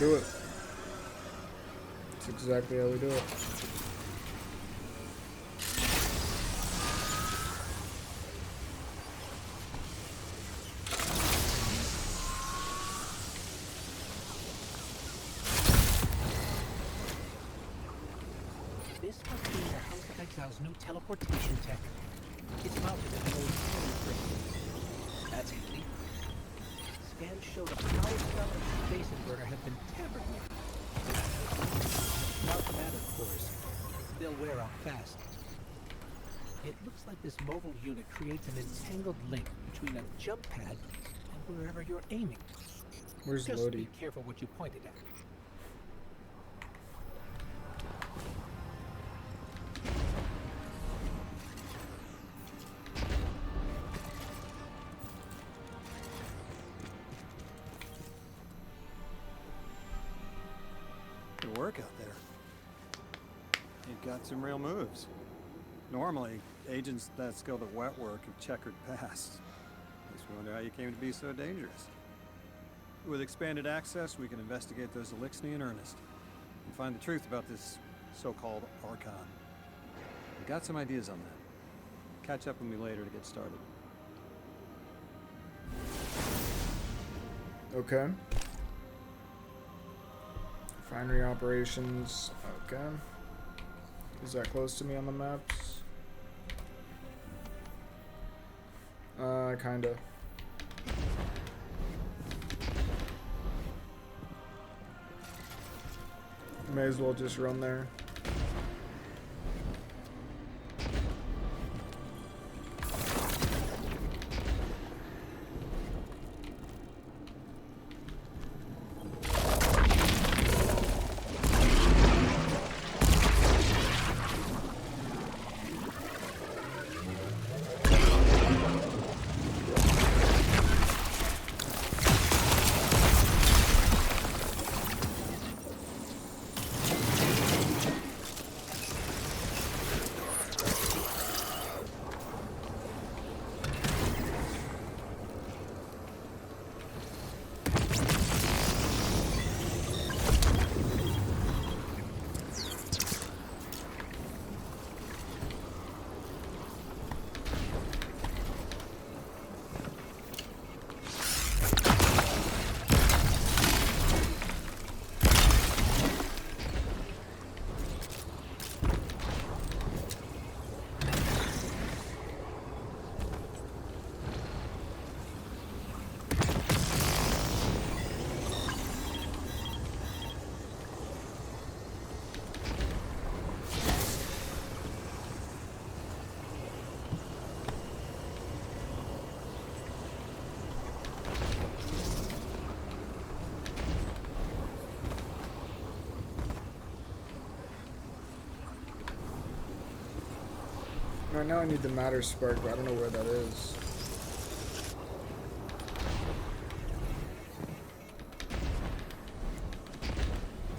do it. That's exactly how we do it. This must be the House of Exile's new teleportation tech. It's mounted in an old scanning frame. That's handy. Scans show the power cell and space inverter have been tampered with. Without the matter cores, they'll wear out fast. It looks like this mobile unit creates an entangled link between a jump pad and wherever you're aiming. Where's Just Lodi? be careful what you pointed at. Good work out there. You've got some real moves. Normally, agents that skilled at wet work have checkered past. Makes me wonder how you came to be so dangerous. With expanded access, we can investigate those Elixni in earnest and find the truth about this so-called Archon. I've got some ideas on that. Catch up with me later to get started. Okay. Refinery operations. Okay. Is that close to me on the maps? Kinda. May as well just run there. Right now I need the matter spark, but I don't know where that is.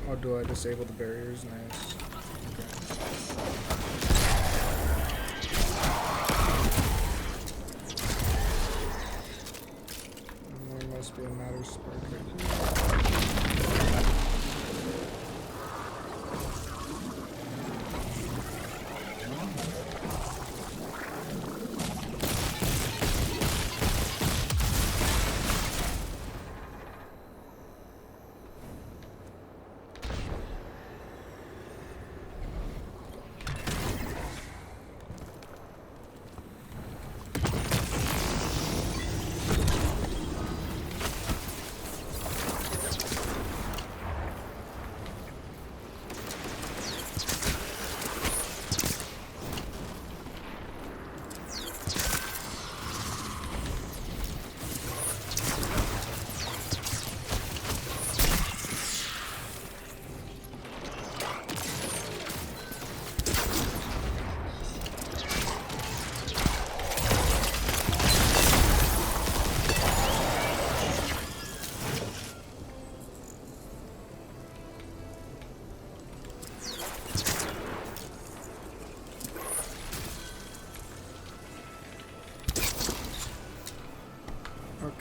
Oh, do I disable the barriers? Nice. And there must be a matter spark right here.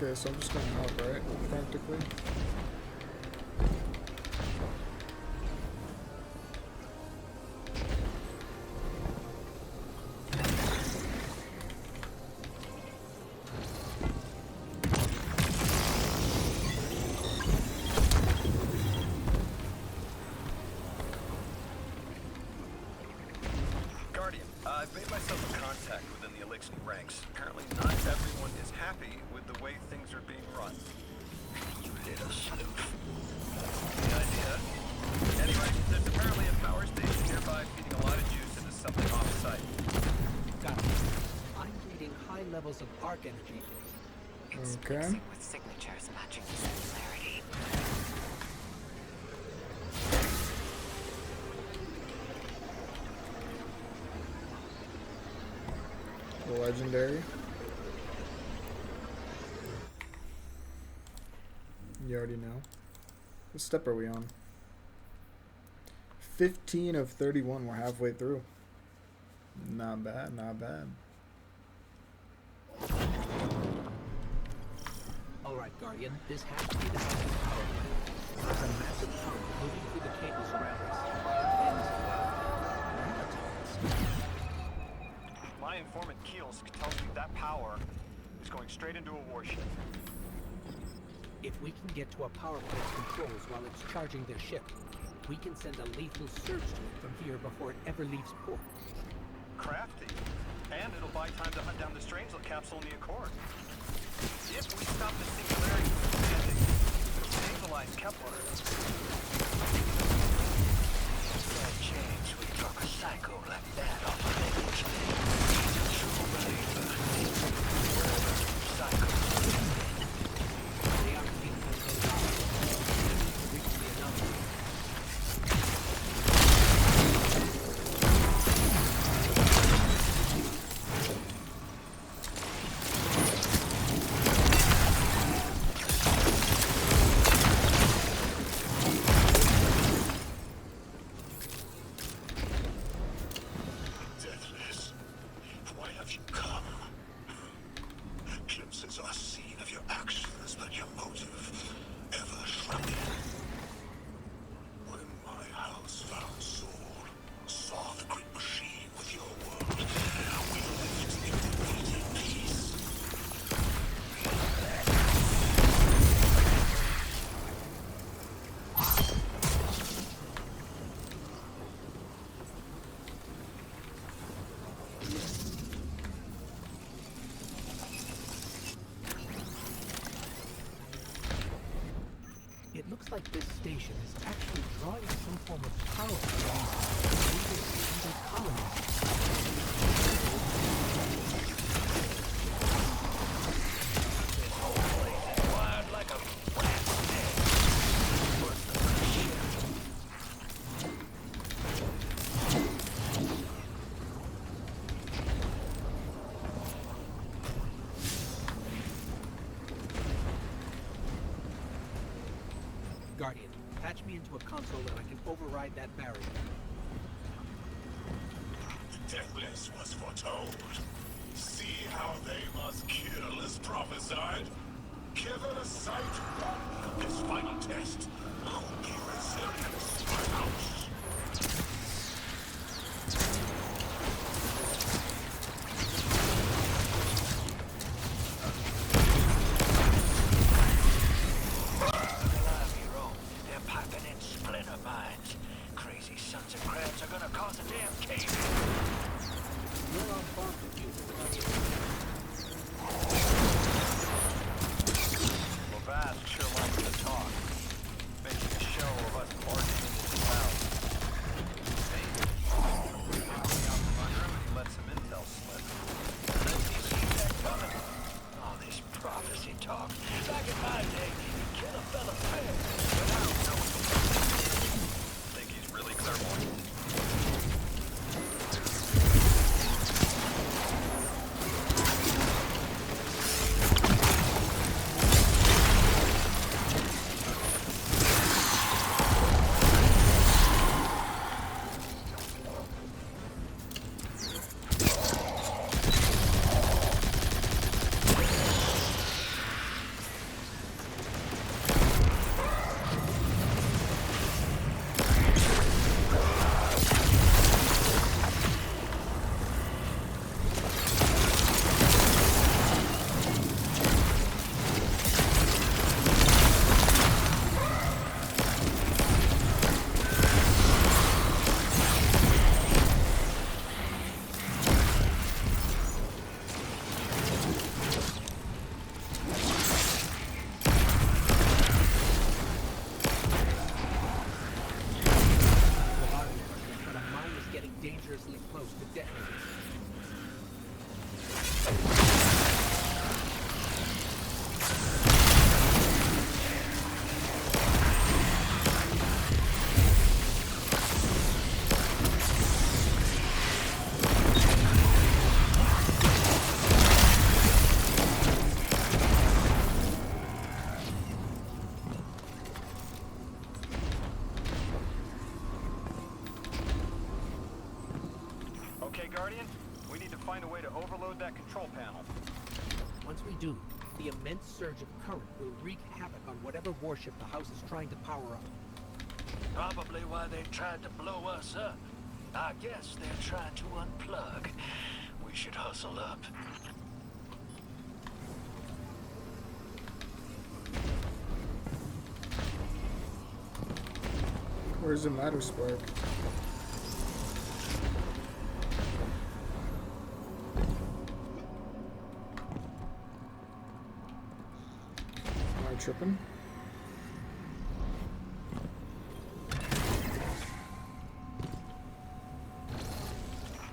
Okay, so I'm just going up, right? Practically. mixing ranks. Apparently not everyone is happy with the way things are being run. You little sleuth. The idea. Anyway, there's apparently a power station nearby feeding a lot of juice into something off-site. Got it. I'm reading high levels of arc energy. It's Okay. mixing with signatures matching the singularity. The legendary. You already know. What step are we on? 15 of 31. We're halfway through. Not bad, not bad. Alright, Guardian, this has to be the power plant. There's a massive tunnel moving through the cables around us. And My informant Keels tells me that power is going straight into a warship. if we can get to a power plant's controls while it's charging their ship, we can send a lethal surge to it from here before it ever leaves port. Crafty. And it'll buy time to hunt down the Strangelet capsule in the Accord. If we stop the singularity from expanding, it'll stabilize Kepler. That change we drop a psycho like that off of Vegas. He's a true believer. Psycho. The oxygen has goes out. Reach the anomaly. Deathless, why have you come? Glimpses are seen of your actions, but your motive ever shrouded. When my house found Saul, saw the great machine with your world, we lived in defeated peace. It looks like this station is actually drawing some form of power from these other colonies. This whole place is wired like a rat's nest. What's the ship? Guardian, patch me into a console and I can override that barrier. The Deathless was foretold. See how they must kill as prophesied? Given a sight, this final test will be resilience, my house. Alive, hero. They're piping in splinter mines. Crazy sons of crabs are gonna cause a damn cave. We're on farm with you, Guardian. control panel. Once we do, the immense surge of current will wreak havoc on whatever warship the house is trying to power up. Probably why they tried to blow us up. I guess they're trying to unplug. We should hustle up. Where's the matter spark? Am I tripping?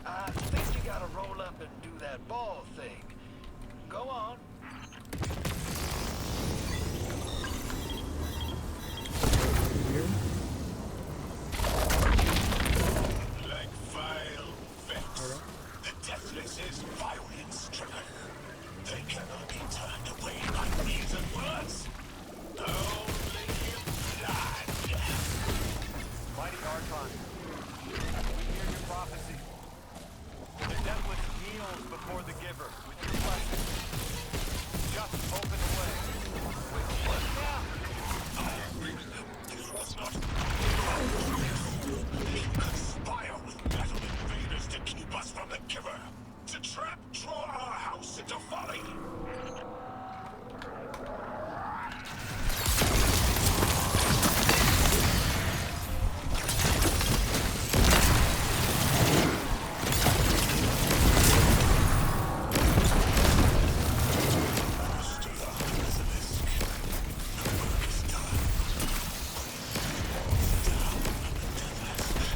I think you gotta roll up and do that ball thing. Go on. Here? Like vile vex, the Deathless's violence stricken. They cannot be turned away by reason words. Only blood. Mighty Archon, we hear your prophecy. The Deathless kneels before the Giver with your blessing. Just open the way. What now? This was not. They conspire with metal invaders to keep us from the Giver. To draw our house into folly.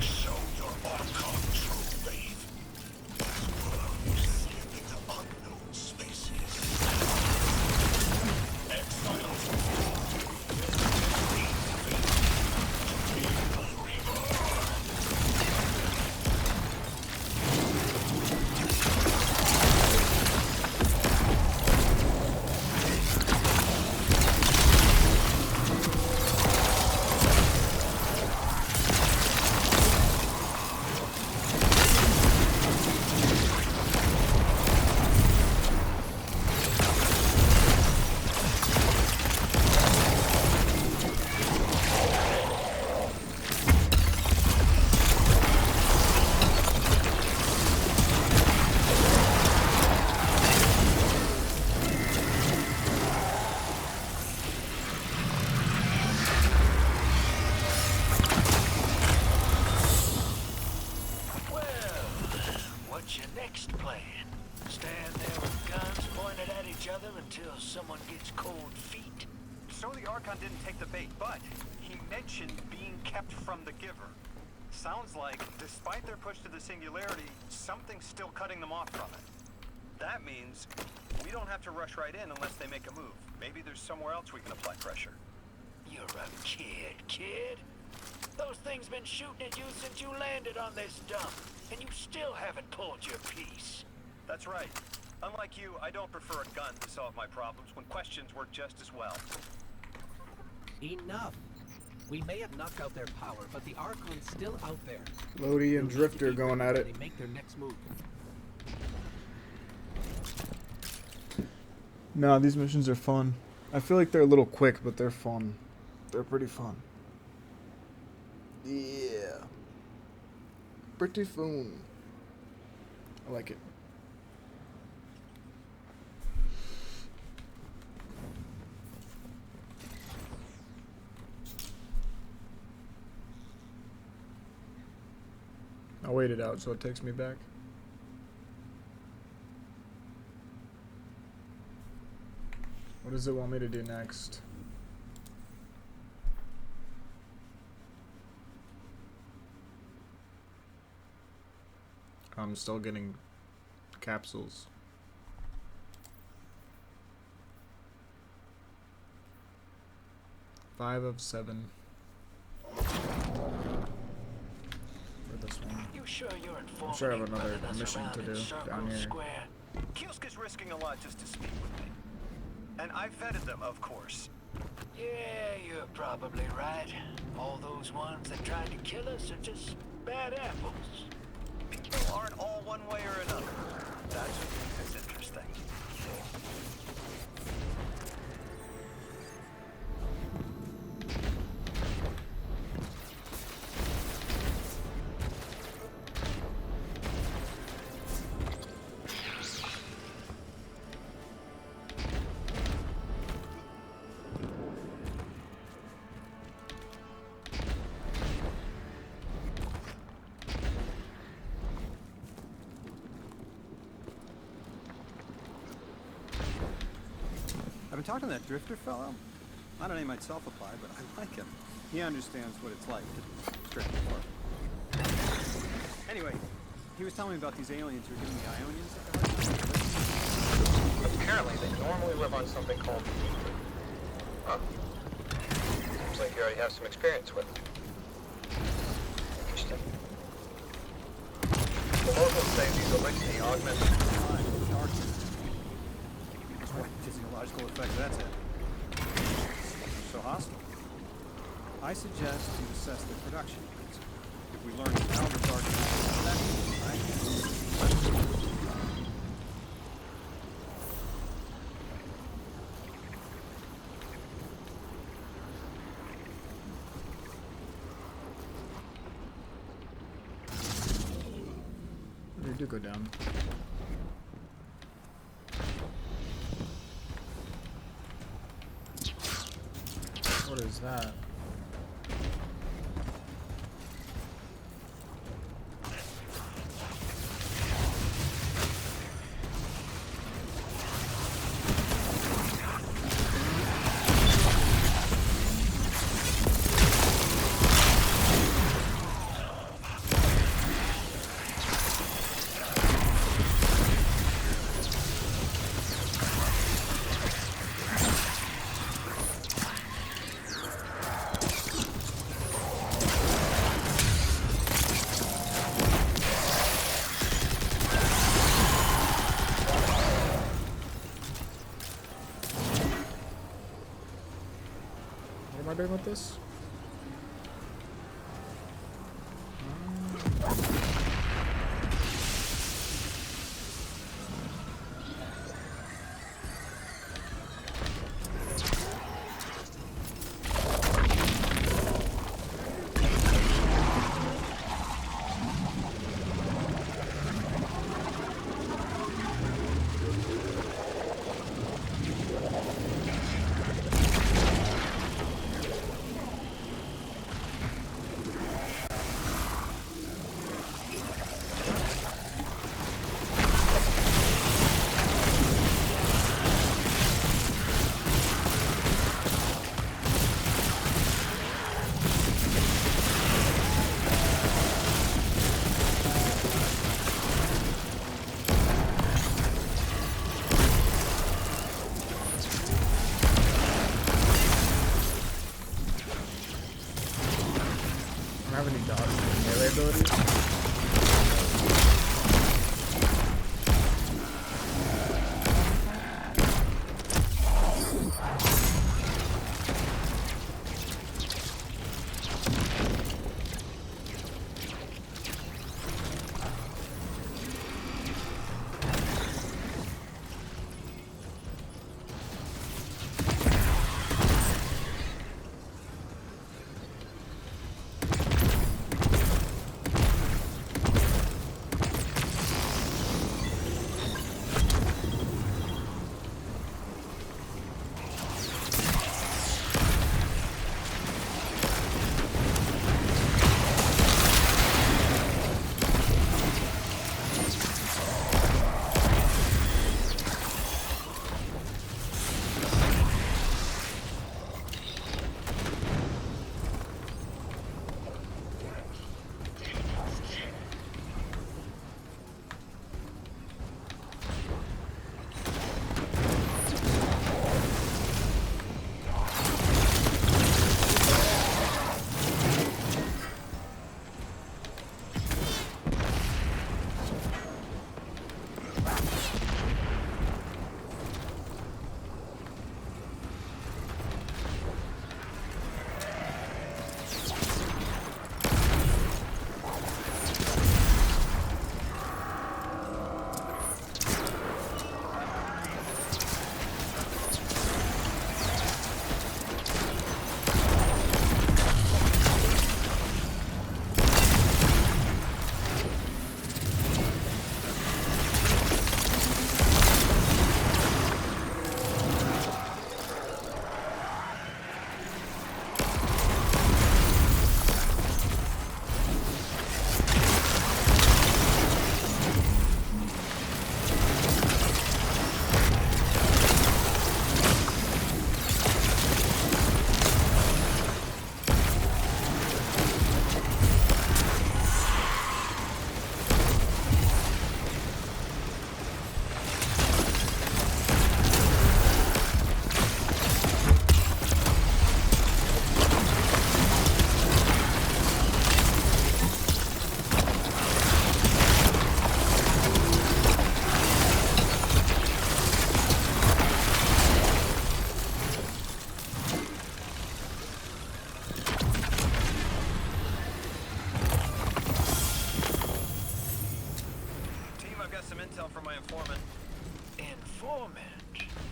Show your Archon true faith. This world is slipping to unknown spaces. until someone gets cold feet. So the Archon didn't take the bait, but he mentioned being kept from the Giver. Sounds like, despite their push to the Singularity, something's still cutting them off from it. That means we don't have to rush right in unless they make a move. Maybe there's somewhere else we can apply pressure. You're a kid. Those things been shooting at you since you landed on this dump, and you still haven't pulled your piece. That's right. Unlike you, I don't prefer a gun to solve my problems when questions work just as well. Enough. We may have knocked out their power, but the Archon's still out there. Lodi and They'll Drifter need to be going ready at when it. They make their next move. No, these missions are fun. I feel like they're a little quick, but they're fun. They're pretty fun. Yeah. Pretty fun. I like it. I'll wait it out so it takes me back. What does it want me to do next? I'm still getting capsules. Five of 7. For this one. You sure you're informed? I'm sure I have another mission to do down here. Square? Kiosk is risking a lot just to speak with me. And I vetted them, of course. Yeah, you're probably right. All those ones that tried to kill us are just bad apples. People aren't all one way or another. That's what makes us interesting. thing. I've been talking to that drifter fellow. Not a name I'd self-apply, but I like him. He understands what it's like to strand apart. Anyway, he was telling me about these aliens who are giving the Ionians such a hard time. Apparently, they normally live on something called ether. Huh. Seems like you already have some experience with it. Interesting. The locals say these elixir augment Darkness. What physiological effects that's had. So hostile. I suggest you assess the production rates. If we learn how the darkness is affected, right? They do go down. What is that? What am I doing with this?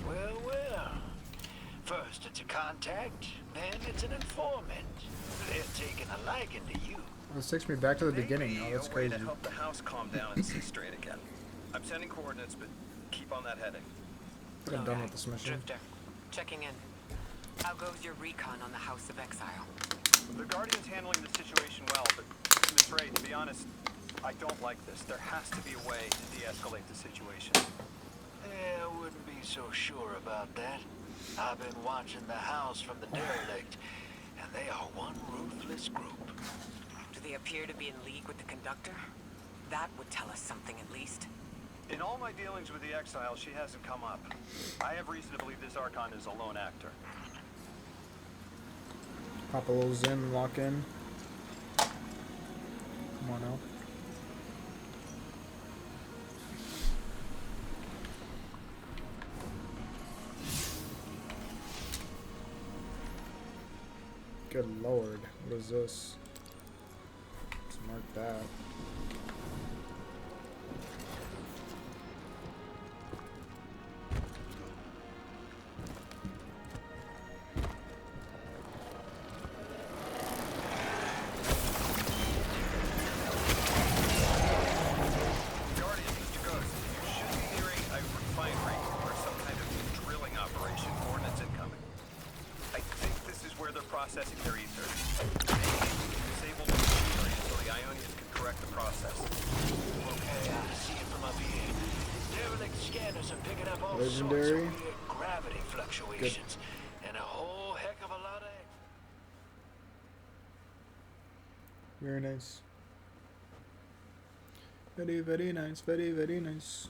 Well, well. First it's a contact, then it's an informant. They're taking a liking to you. This takes me back to the beginning. Oh, that's a way crazy. to help the house calm down and see straight again. I'm sending coordinates, but keep on that heading. I think I'm done with this mission. Drifter, checking in. How goes your recon on the House of Exile? The Guardian's handling the situation well, but Miss Ray, to be honest, I don't like this. There has to be a way to de-escalate the situation. I wouldn't be so sure about that. I've been watching the house from the derelict, and they are one ruthless group. Do they appear to be in league with the Conductor? That would tell us something at least. In all my dealings with the Exile, she hasn't come up. I have reason to believe this Archon is a lone actor. Pop a little Zim, lock in. Come on out. Good lord, what is this? Let's mark that. Guardian, Mr. Ghost, you should be nearing a refinery or some kind of drilling operation. Coordinates incoming. I think this is where they're processing their ether. Disable the machinery until the Ionians can correct the process. Okay, I see it from up here. Derelict scanners are picking up all Legendary. sorts of weird gravity fluctuations. And a whole heck of a lot of... Very nice. Very, very nice. Very, very nice.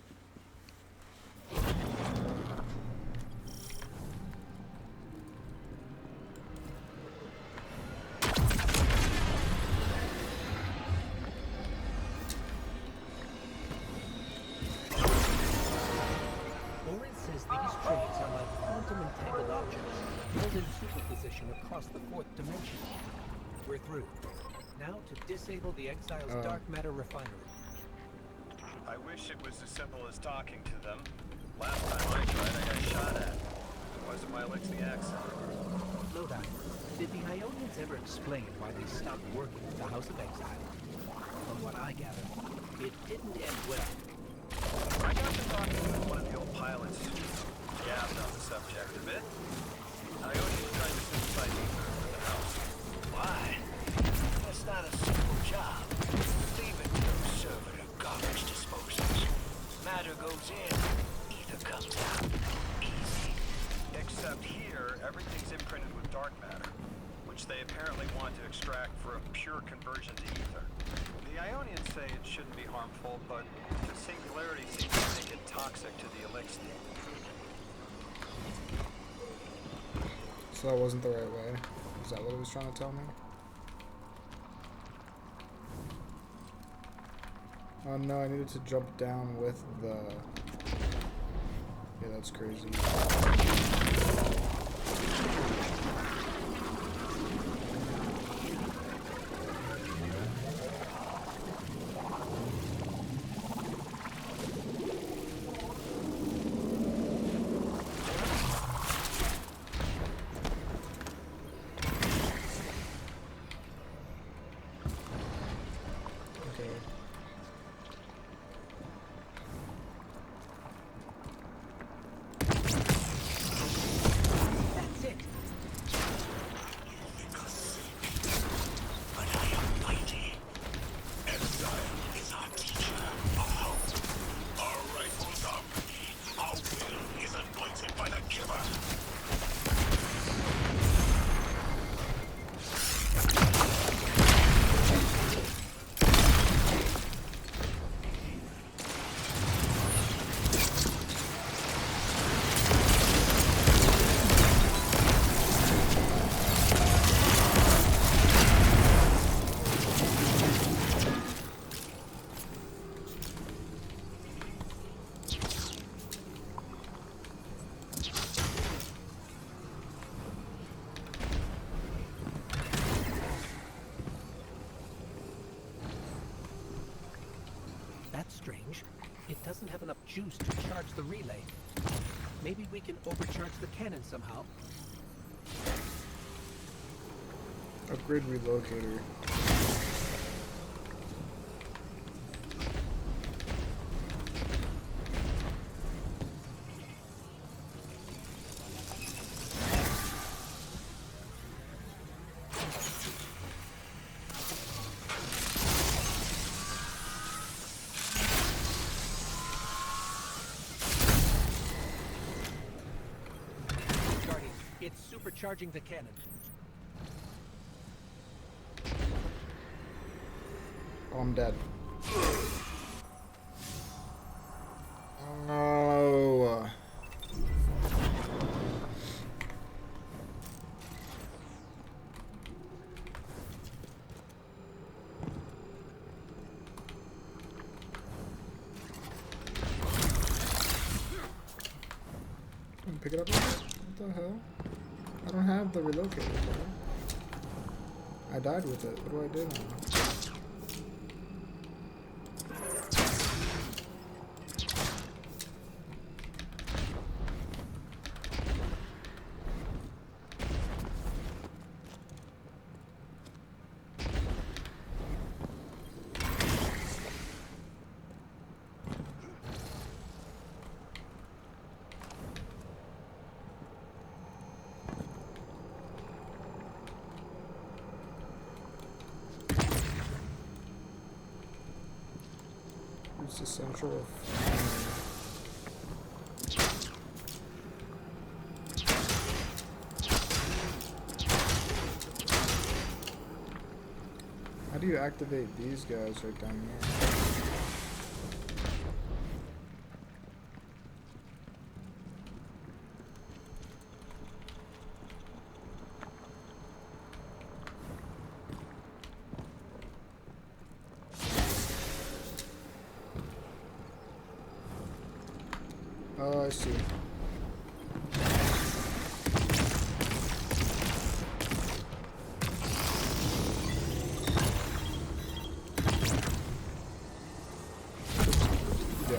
Orin says these traits are like quantum entangled objects held in superposition across the fourth dimension. We're through. Now to disable the Exile's dark matter refinery. I wish it was as simple as talking to them. Last time I tried, I got shot at. It wasn't my Elixir accent. Lodi, did the Ionians ever explain why they stopped working with the House of Exile? From what I gather, it didn't end well. I got to talking with one of the old pilots who gabbed on the subject a bit. Ionians trying to synthesize ether for the house. Why? That's not a simple job. Leave it to those servitor garbage disposals. Matter goes in, ether comes out. Easy. Except here, everything's imprinted with dark matter, which they apparently want to extract for a pure conversion to ether. The Ionians say it shouldn't be harmful, but the singularity seems to make it toxic to the elixir. So that wasn't the right way. Is that what it was trying to tell me? Oh no, I needed to jump down with the... Yeah, that's crazy. Okay. That's it. But I am mighty. Exile is our teacher, our hope. Our rifles are ready. Our will is anointed by the giver. That's strange. It doesn't have enough juice to charge the relay. Maybe we can overcharge the cannon somehow. Upgrade relocator. Guardian, it's supercharging the cannon. Oh, I'm dead. Oh. Pick it up. What the hell? I don't have the relocator, bro. I died with it. What do I do now? It's the central. How do you activate these guys right down here? Oh, I see. Yeah.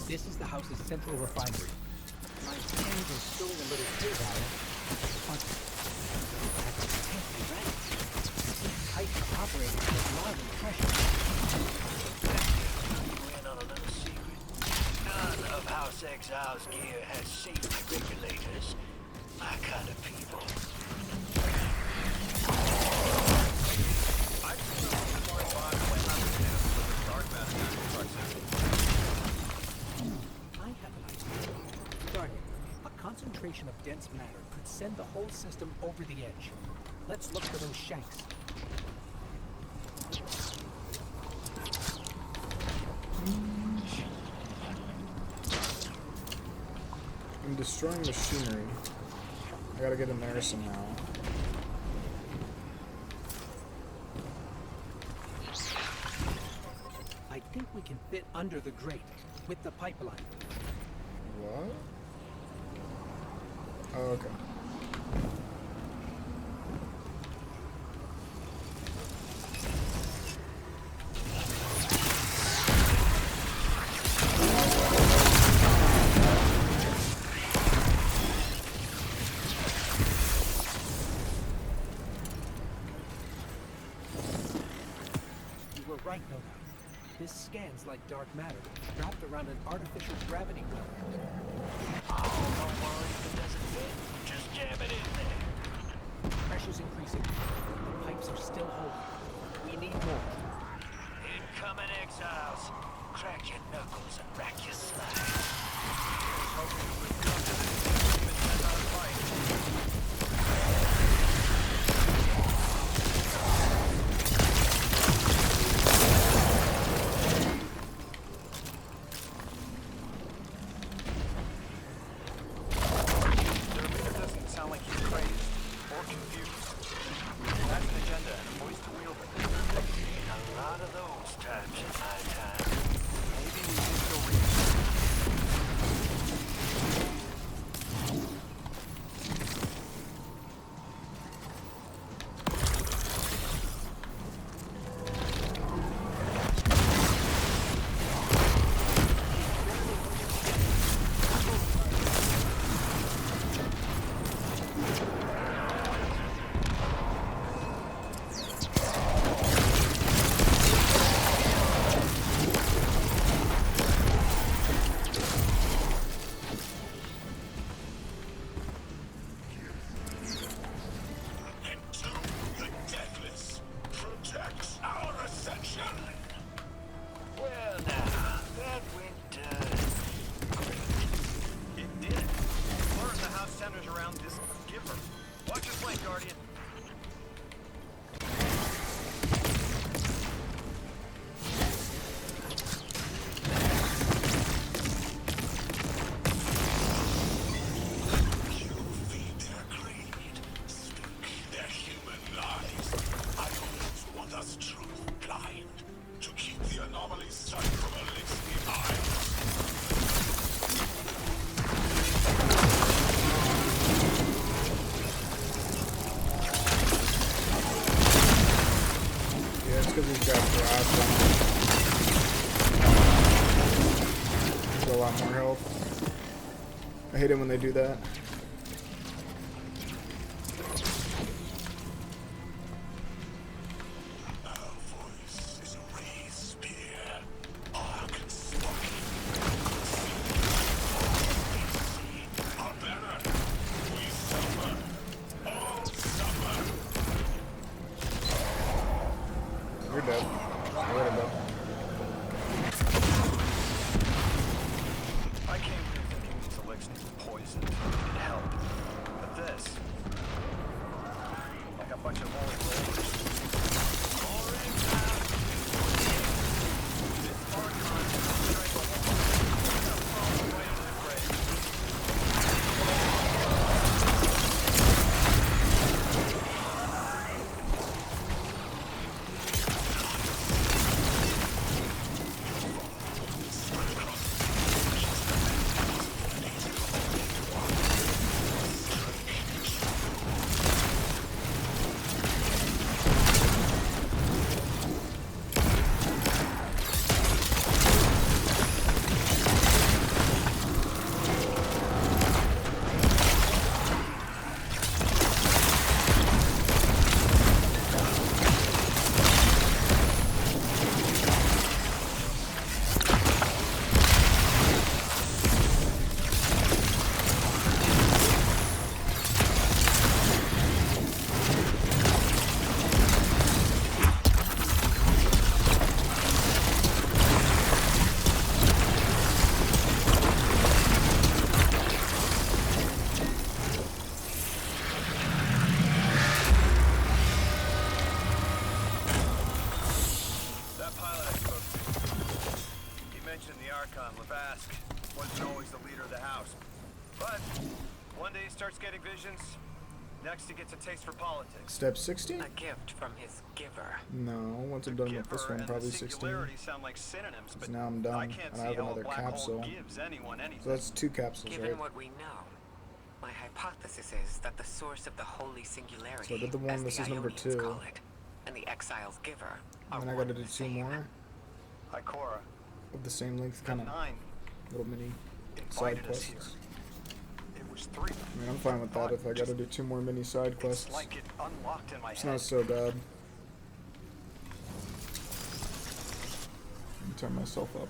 This is the house's central refinery. My hands are still a little haywire, but that can't be right. These pipes are operating at alarming pressure. You in on a little secret. None of House Exile's gear has safety regulators. My kind of people. I've seen a laboratory bot play on the news with a dark matter toxicity. I have an idea. Guardian, a concentration of dense matter could send the whole system over the edge. Let's look for those shanks. I'm destroying machinery. I gotta get in there somehow. I think we can fit under the grate with the pipeline. What? Oh, okay. You were right, no doubt. This scans like dark matter, wrapped around an artificial gravity well. Oh, don't worry if it doesn't fit. Just jam it in there. Pressure's increasing. The pipes are still holding. We need more. Incoming exiles. Crack your knuckles and rack your slide. Their leader doesn't sound like he's crazed or confused. That's an agenda and a voice to wield it. Seen a lot of those times in my time. Maybe we should go read. this truth blind to keep the anomaly's sight from elixir eyes. Yeah, it's because he's got grass on him. He's got a lot more health. I hate it when they do that. You're dead. I let him go. I came here thinking these elixirs were poisoned and help. But this, like a bunch of holy rollers. This Archon is straight up. It's gonna fall right into the grave. Wasn't always the leader of the house. But one day he starts getting visions. Next he gets a taste for politics. Step 16? A gift from his giver. No, once I'm done with this one, probably 16. Sound like synonyms, but now I'm done, I can't and see I have how a another black capsule. hole gives anyone anything. So that's 2 capsules, Given right? what we know, my hypothesis is that the source of the holy singularity, So I did the one, as this the is number Ionians 2. call it, and the exile's giver are And then I one gotta do and the 2 same. more Ikora, of the same length, kind of nine little mini side invited us here. quests. It was 3. I mean, I'm fine with that if I gotta do 2 more mini side quests. It's like it unlocked in my It's head. not so bad. Let me turn myself up.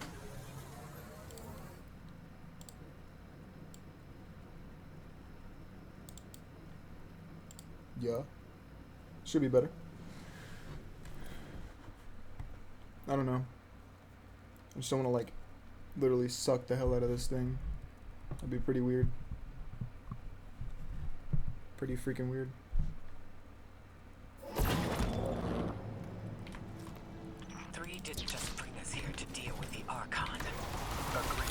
Yeah. Should be better. I don't know. I just don't want to, like, literally suck the hell out of this thing. That'd be pretty weird. Pretty freaking weird. Three didn't just bring us here to deal with the Archon. Agreed.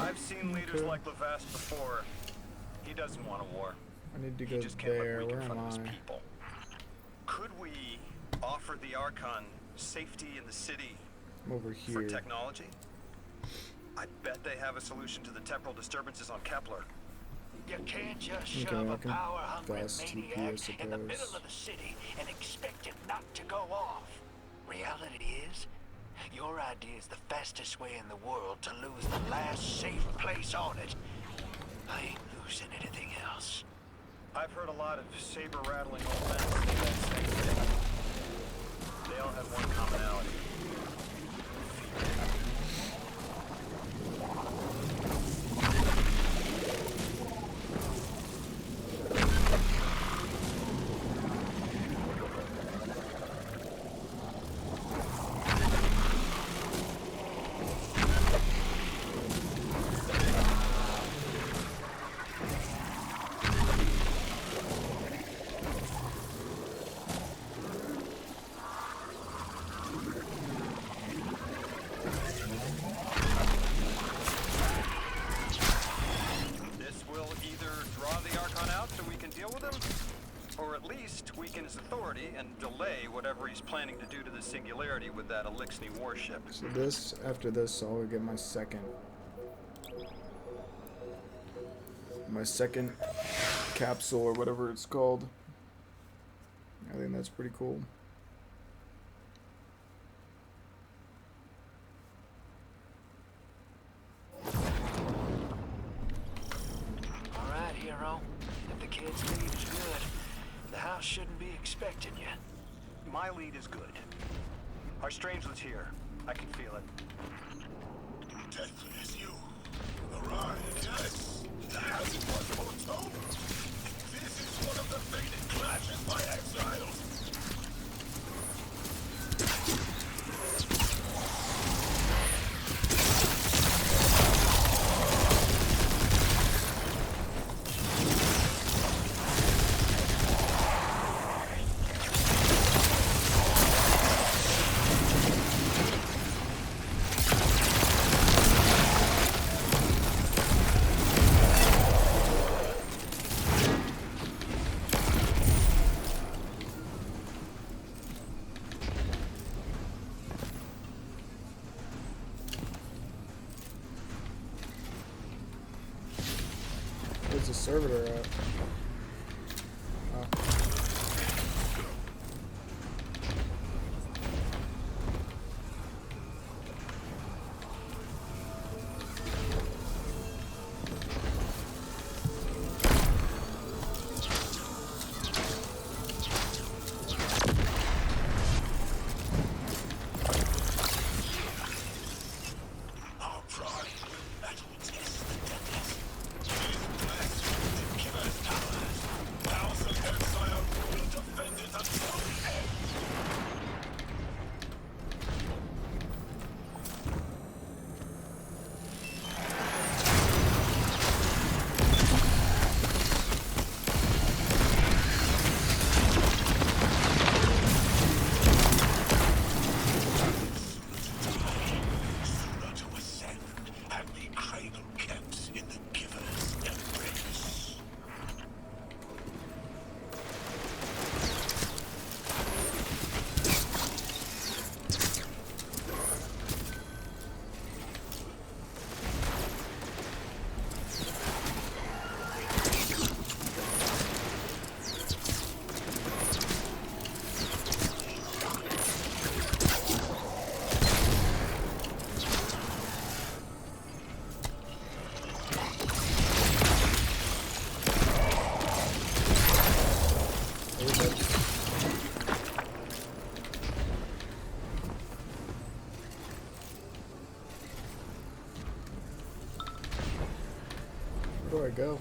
I've seen leaders like Levast before. He doesn't want a war. I need to He go just can't there. look weak Where in front am of his I? people. Could we offer the Archon safety in the city I'm over for here. technology? I bet they have a solution to the temporal disturbances on Kepler. You can't just Okay, shove I a can power-hungry fast TP, I maniac in the middle suppose. of the city and expect it not to go off. Reality is, your idea is the fastest way in the world to lose the last safe place on it. I ain't losing anything else. I've heard a lot of saber-rattling old men say that same thing. They all have one commonality. Or at least weaken his authority and delay whatever he's planning to do to the Singularity with that Elixni warship. So this, after this, I'll get my second capsule or whatever it's called. I think that's pretty cool. Alright, hero. If the kid's lead is good, the house shouldn't be expecting you. My lead is good. Our strangelet's here. I can feel it. Death is you. Arrive, yes. As it was foretold. This is one of the fated clashes by exiles. Where's the servitor at? Oh. Our pride, that will test the deathless. It is blessed with the killer's powers. House of Exile will defend it until the end. Sooner to ascend and the cradle kept in the giver's embrace. Where do I go?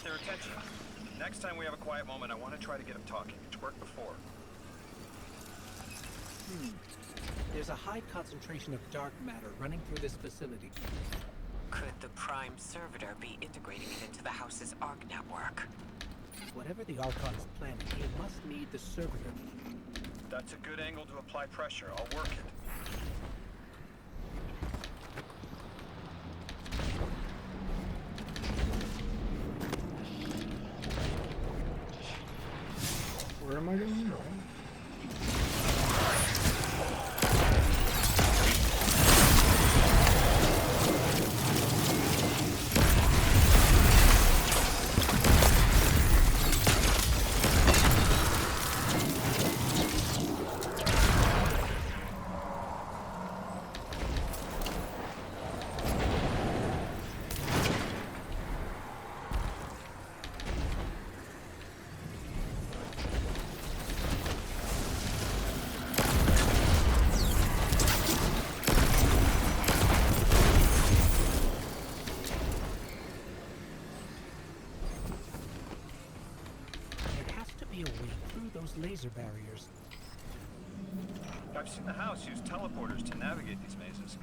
Their attention. Next time we have a quiet moment, I want to try to get them talking. It's worked before. There's a high concentration of dark matter running through this facility. Could the Prime Servitor be integrating it into the house's Arc network? Whatever the Archon's planning, he must need the Servitor. That's a good angle to apply pressure. I'll work it. Where am I going? Laser barriers. I've seen the house use teleporters to navigate these mazes.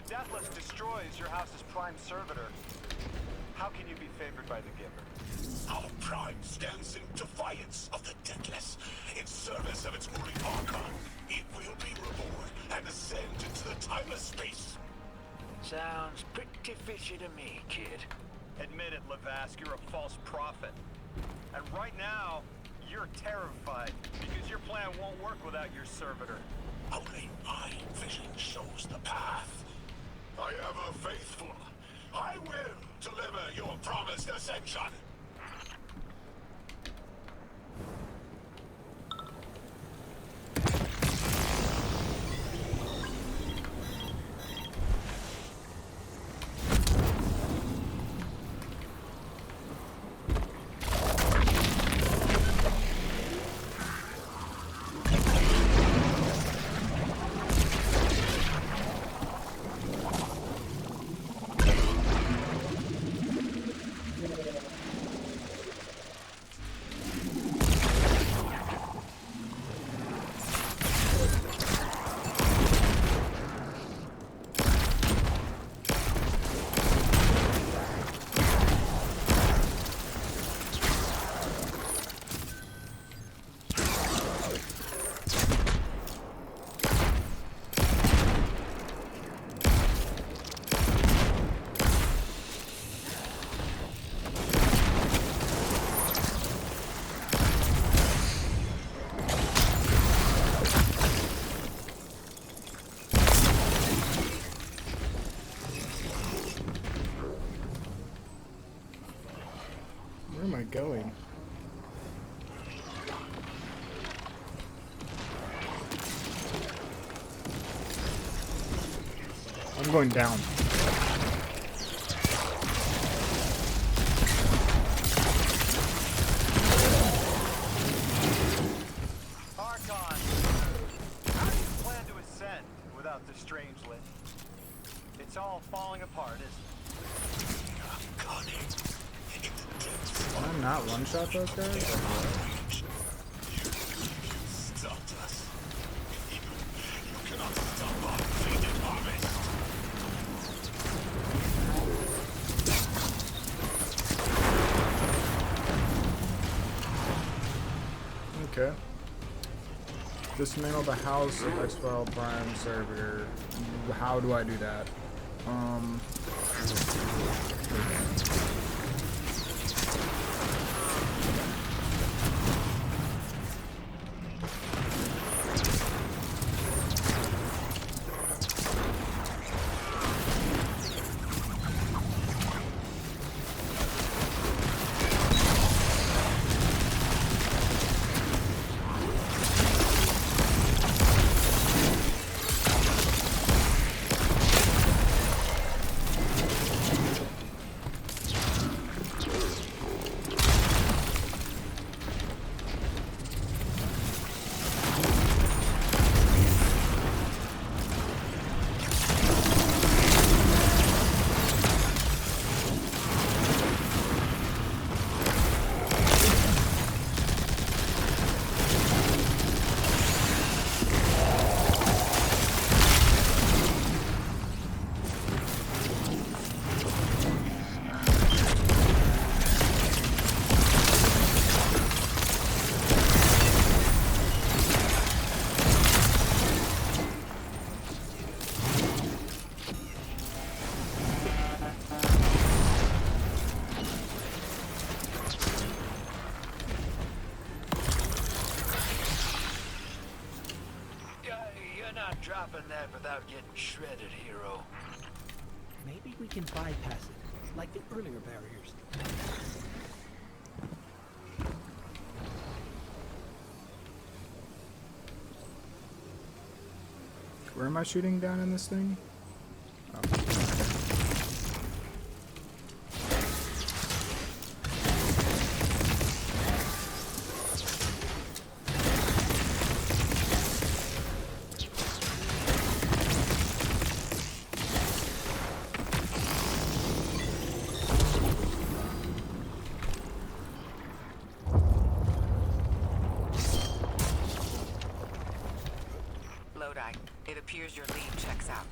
Deathless destroys your house's Prime Servitor. How can you be favored by the Giver? Our Prime stands in defiance of the Deathless. In service of its ruling Archon, it will be reborn and ascend into the timeless space. Sounds pretty fishy to me, kid. Admit it, Lavask, you're a false prophet. And right now, you're terrified because your plan won't work without your servitor. Only my vision shows the path. I am a faithful. I will deliver your promised ascension. Where am I going? I'm going down. falling apart, is Can I not one-shot those guys? Okay. Dismantle the house of X-File Prime Servitor. How do I do that? You're not dropping that without getting shredded, hero. Maybe we can bypass it, like the earlier barriers. Where am I shooting down in this thing? Oh. It appears your lead checks out.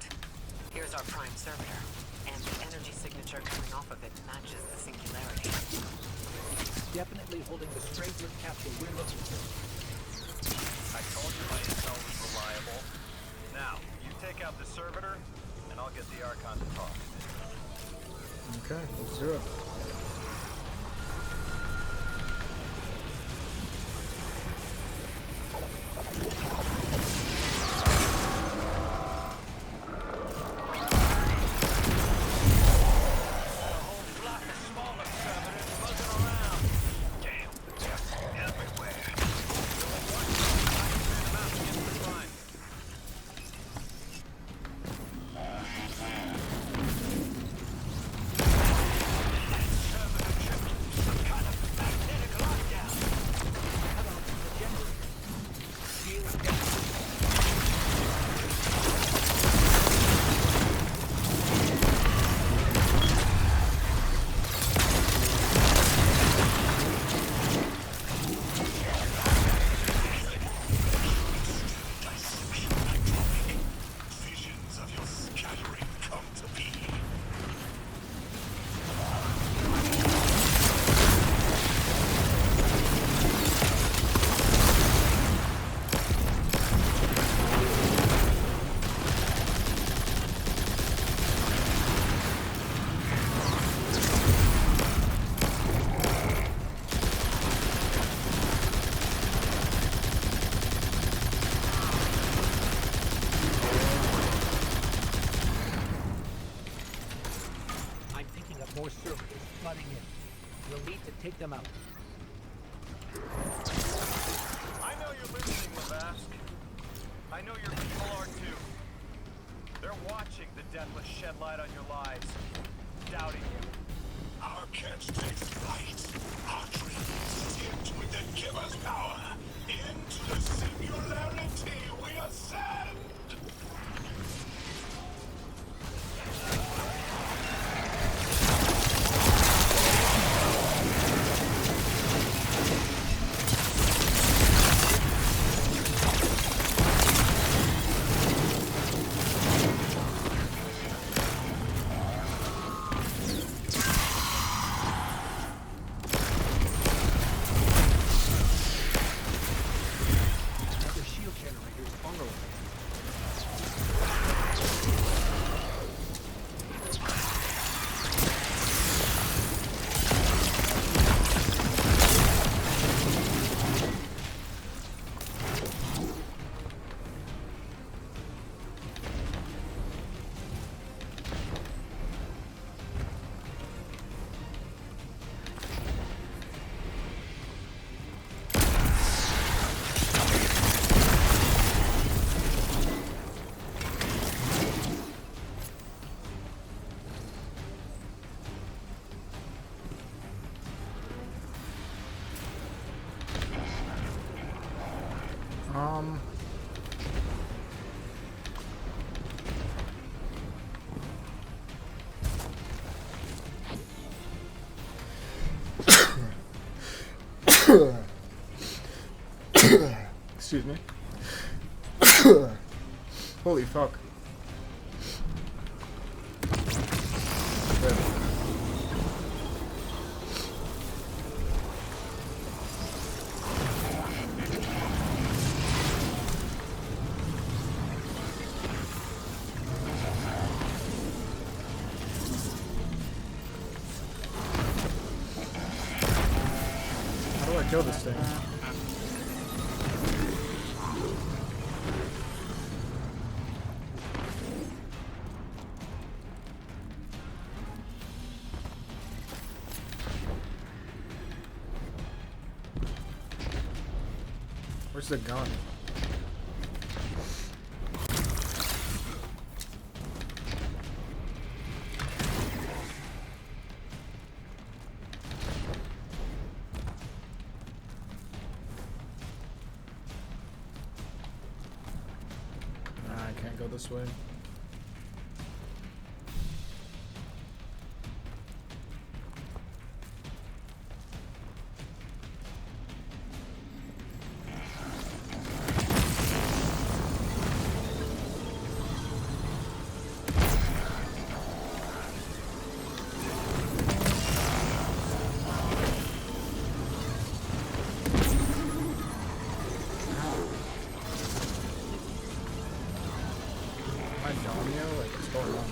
Here's our prime servitor, and the energy signature coming off of it matches the singularity. Definitely holding the Strangler capsule we're looking for. I told you my intel was reliable. Now, you take out the servitor, and I'll get the Archon to talk. Okay, let's do it. More servitors flooding in. We'll need to take them out. I know you're listening, Lavask. I know your people are too. They're watching the Deathless shed light on your lives, doubting you. Our catch takes flight. Our dreams into it that give us power. Into the singularity we ascend. Excuse me. Holy fuck. There. How do I kill this thing? Where's the gun? Nah, I can't go this way. Like, what's going on?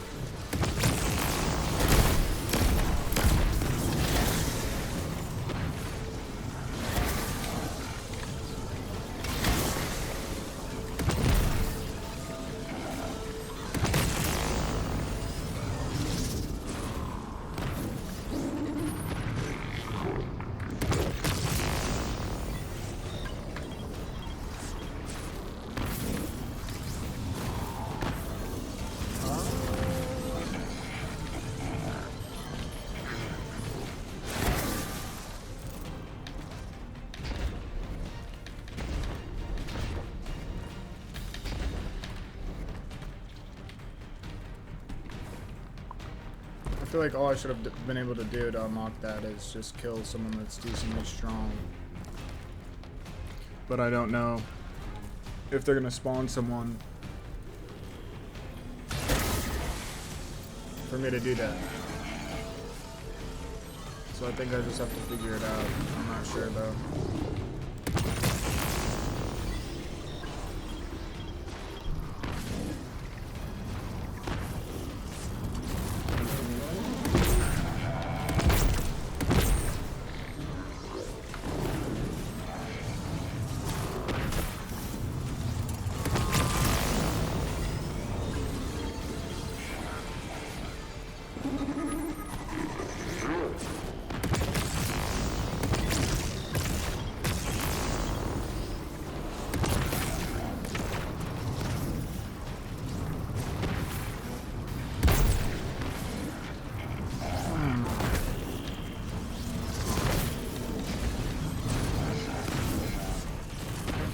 I feel like all I should have been able to do to unlock that is just kill someone that's decently strong. But I don't know if they're gonna spawn someone for me to do that. So I think I just have to figure it out. I'm not sure though.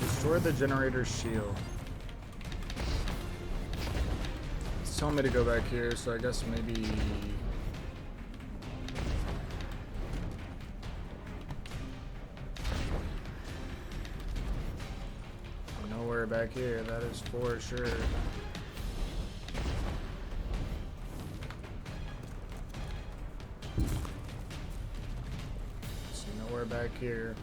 Destroy the generator's shield. It's telling me to go back here, so I guess maybe... Nowhere back here, that is for sure. See, nowhere back here.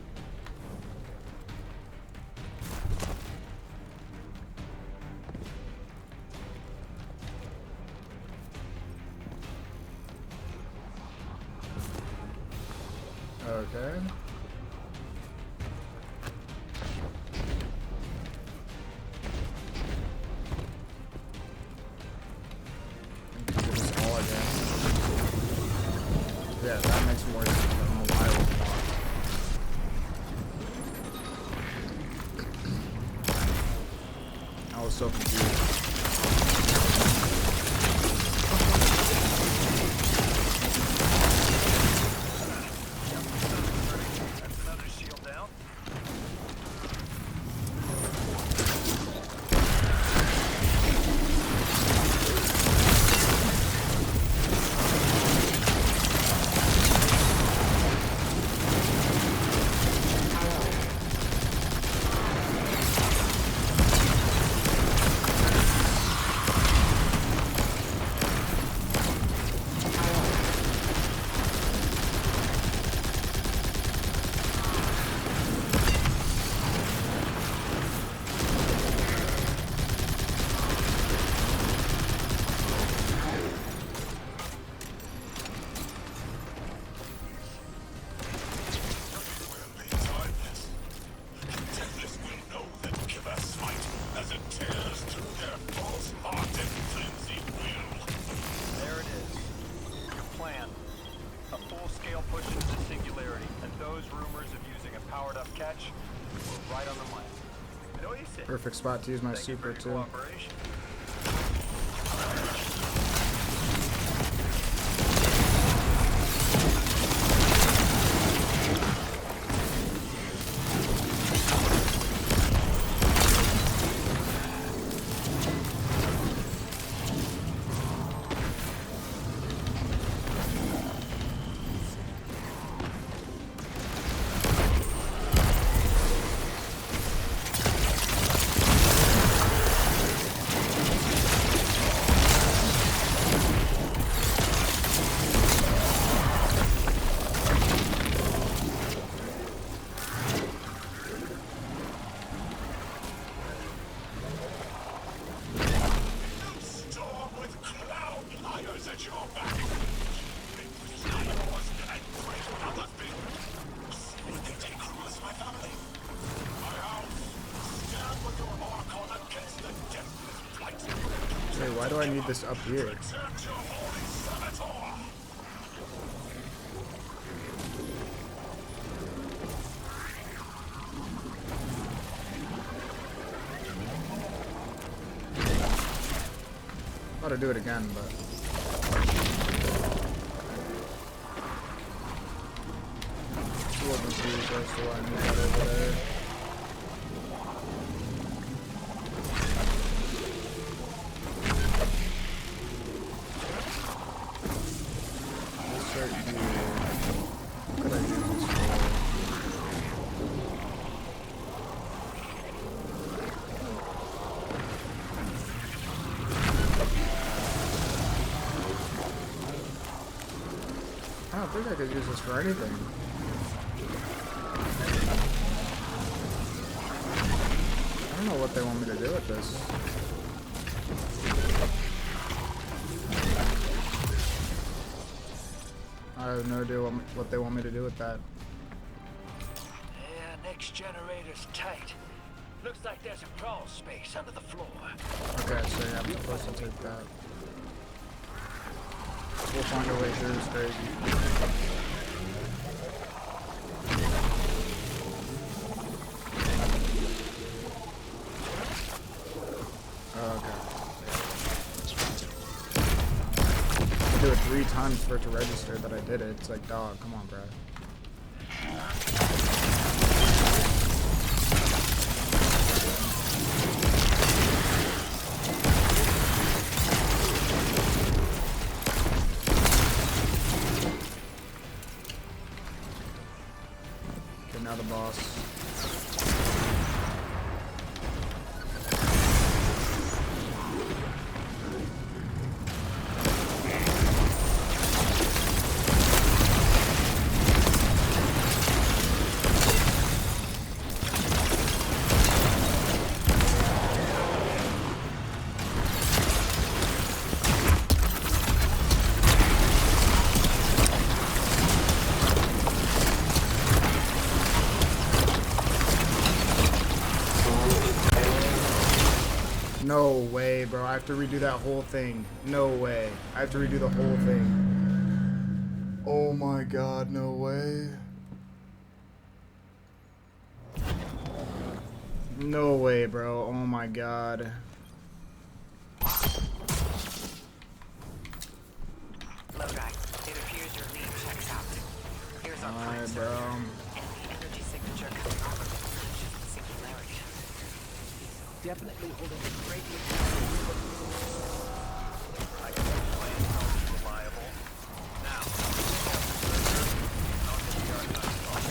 Okay. Do this all again. Yeah, that makes more sense. I don't know why it was locked. I was so confused. catch, we're right on the money. I know you said. Perfect spot to use my Thank you for super your too. cooperation. Wait, why do I need this up here? I ought to do it again, but I wasn't confused as to why I moved that over there. I don't think I could use this for anything. I don't know what they want me to do with this. I have no idea what they want me to do with that. Yeah, next generator's tight. Looks like there's a crawl space under the floor. Okay, so yeah, I'm supposed to take that. We'll find a way through this crazy. Okay. I do it 3 times for it to register that I did it. It's like, dog, come on, bro. Okay, now the boss. No way, bro. I have to redo that whole thing. No way. I have to redo the whole thing. Oh my god, no way. No way, bro. Oh my god. Lodi, it appears your lead checks out. Here's our Alright, prime bro. server, and the energy signature coming off of it matches the singularity. Definitely holding a great I can explain how it's reliable. Now, I'll get the archive going.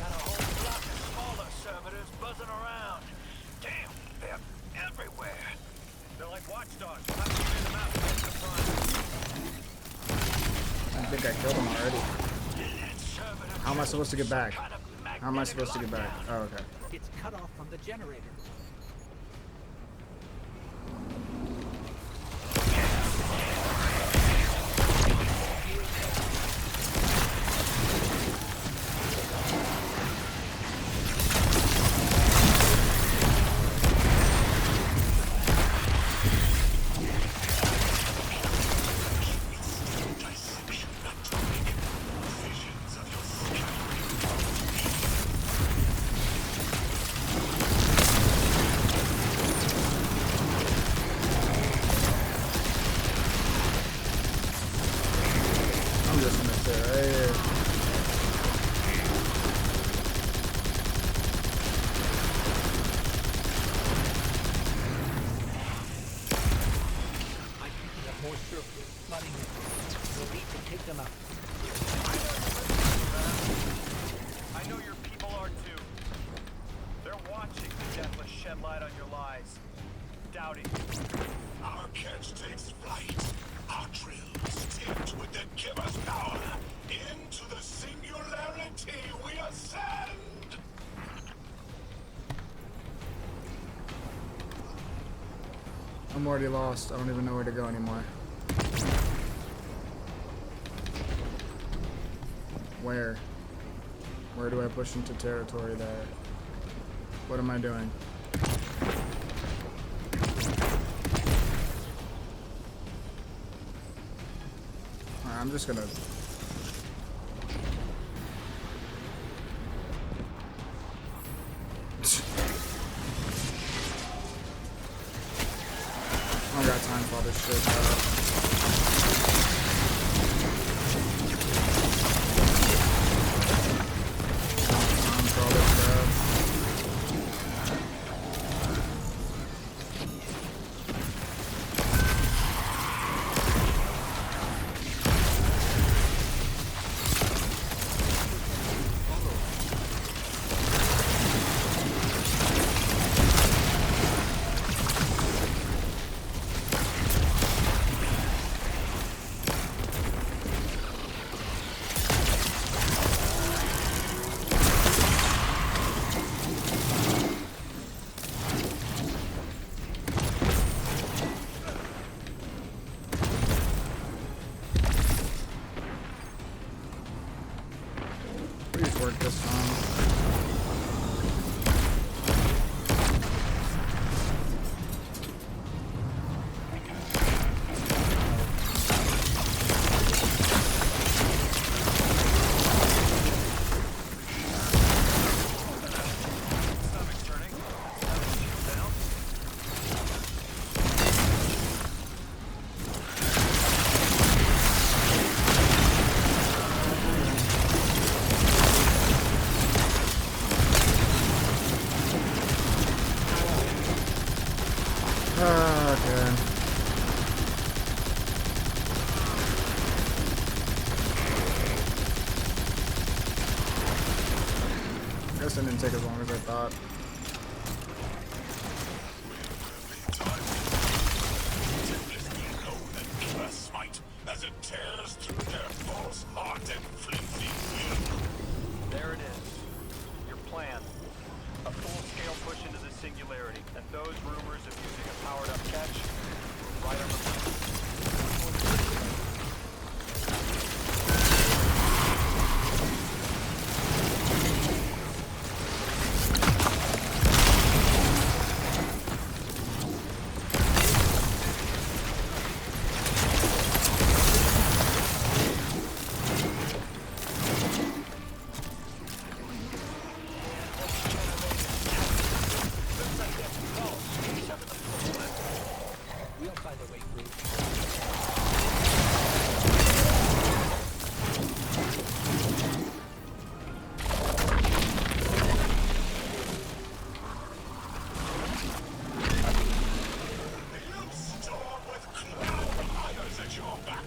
Got a whole block of smaller servitors buzzing around. Damn, they're everywhere. They're like watchdogs. We'll have to clear them out to get to the front. I think I killed him already. How am I supposed to get back? How am I supposed to get back? Oh, okay. It's cut off from the generator. gonna sit right here. I'm picking up more surface, flooding it. We'll need to take them out. I know your people are too. They're watching the deathless shed light on your lies. Doubting you. Our catch takes flight. Our drills tipped with the giver's power. Into the singularity we ascend! I'm already lost. I don't even know where to go anymore. Where? Where do I push into territory there? What am I doing? Alright, I'm just gonna... I don't got time for all this shit, Time for all this crap. Please work this time. Stomach's turning. Shield down. Okay. Guess it didn't take as long as I thought. Smite as it tears through their false heart and flimsy will. There it is. Your plan. A full-scale push into the singularity, and those rumors of using a powered-up catch were right on the money. We'll find a way through. You storm with cloud fires at your back.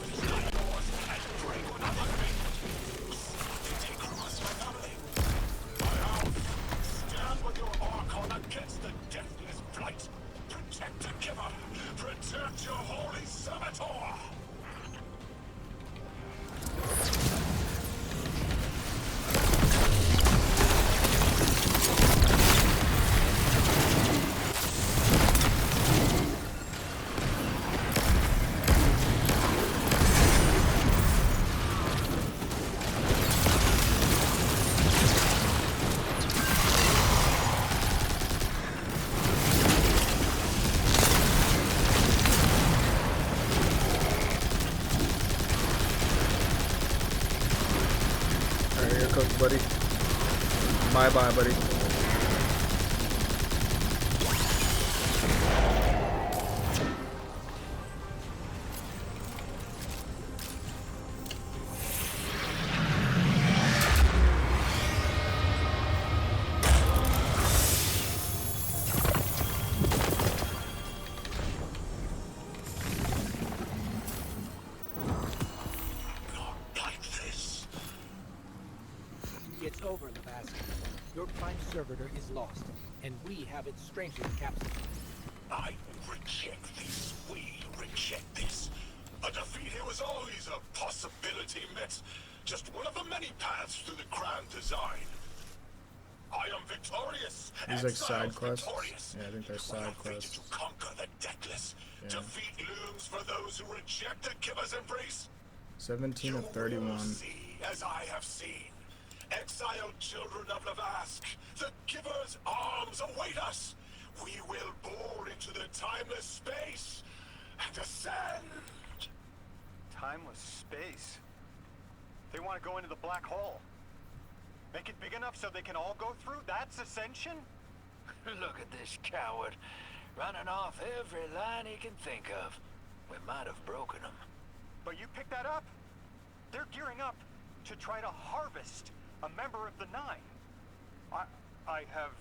It's not yours and bring another thing. Take from us, my family. My house, stand with your Archon against the deathless blight. Protect the giver. Protect your holy servitor. Alright, here comes buddy. Bye bye, buddy. over, Lavask. Your prime servitor is lost, and we have its stranger captured. I reject this. We reject this. A defeat here was always a possibility, Met. Just one of the many paths to the grand design. I am victorious. These like side Exiles quests. victorious. Yeah, I think they're We side are fated quests. to conquer the deathless. Yeah. Defeat looms for those who reject the giver's embrace. 17 You of 31. will see, as I have seen. Exiled children of Lavask, the giver's arms await us. We will bore into the timeless space and ascend. Timeless space. They want to go into the black hole. Make it big enough so they can all go through? That's ascension? Look at this coward, running off every line he can think of. We might have broken him. But you picked that up. They're gearing up to try to harvest a member of the Nine. I have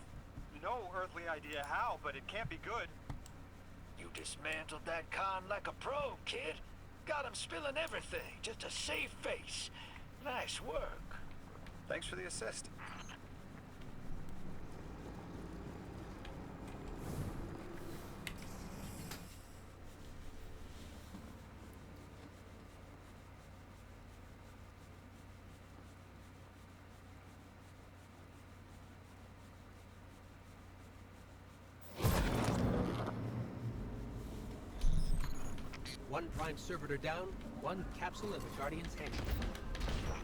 no earthly idea how, but it can't be good. You dismantled that con like a pro, kid. Got him spilling everything, just to save face. Nice work. Thanks for the assist. One prime servitor down, one capsule in the Guardian's hand.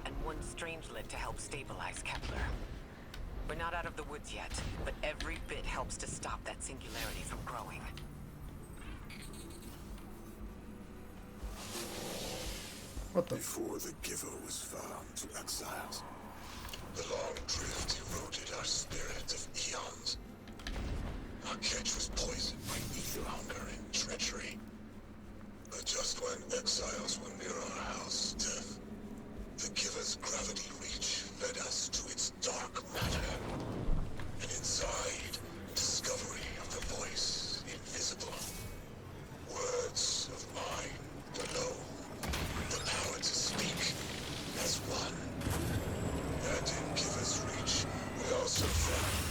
And one strangelet to help stabilize Kepler. We're not out of the woods yet, but every bit helps to stop that singularity from growing. What the? Before the giver was found to exiles, the long drift eroded our spirit of eons. Our catch was poisoned by ether hunger and treachery. But just when exiles were near our house, death, the giver's gravity reach led us to its dark matter. And inside, discovery of the voice invisible. Words of mine below. The power to speak as one. And in giver's reach, we also found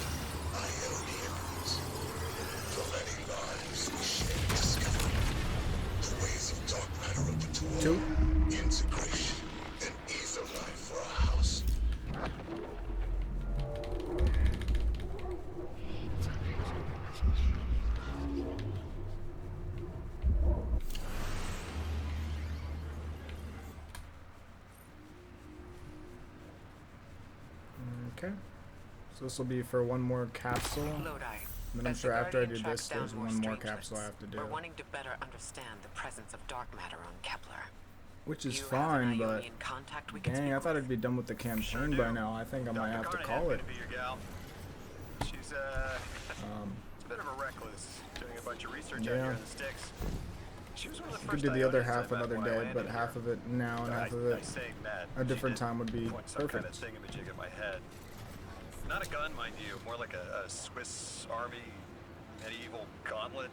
Ionians. For many lives, we shared discovery. The ways of dark matter open to all. Integration and ether life for our house. Okay. So this will be for one more capsule. Lodi. Then I'm as sure the after I Guardian do tracks this, down there's more one more strangelets, capsule I have to do. We're wanting to better understand the presence of dark matter on Kepler. Which is You have fine, an but Ionian contact we can dang, speak I thought with? I'd be done with the campaign by now. I think I might have to call it. To be your gal. She's it's a bit of a recluse, doing a bunch of research out here in the sticks. She was one of the You first could do the other Ionians I half met another when I day, landed but here. half of it now and half of I it say met. a different She did time would be point some kind of perfect. thingamajig at my head. Not a gun, mind you, more like a Swiss Army medieval gauntlet.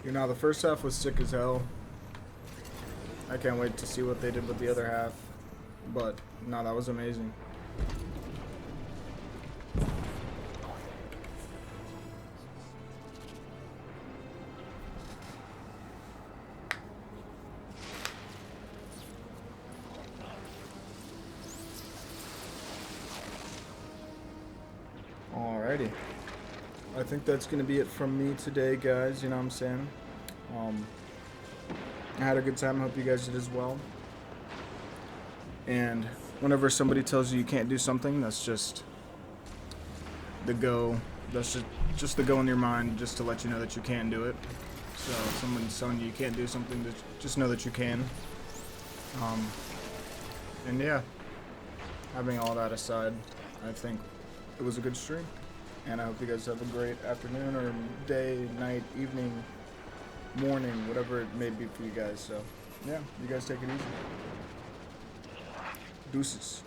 You know, the first half was sick as hell. I can't wait to see what they did with the other half. But, no, that was amazing. Alrighty. I think that's going to be it from me today, guys. You know what I'm saying? I had a good time. I hope you guys did as well. And whenever somebody tells you you can't do something, that's just the go. That's just the go in your mind, just to let you know that you can do it. So if someone's telling you you can't do something, just know that you can. And yeah, having all that aside, I think it was a good stream. And I hope you guys have a great afternoon or day, night, evening, morning, whatever it may be for you guys. So, yeah, you guys take it easy. Deuces.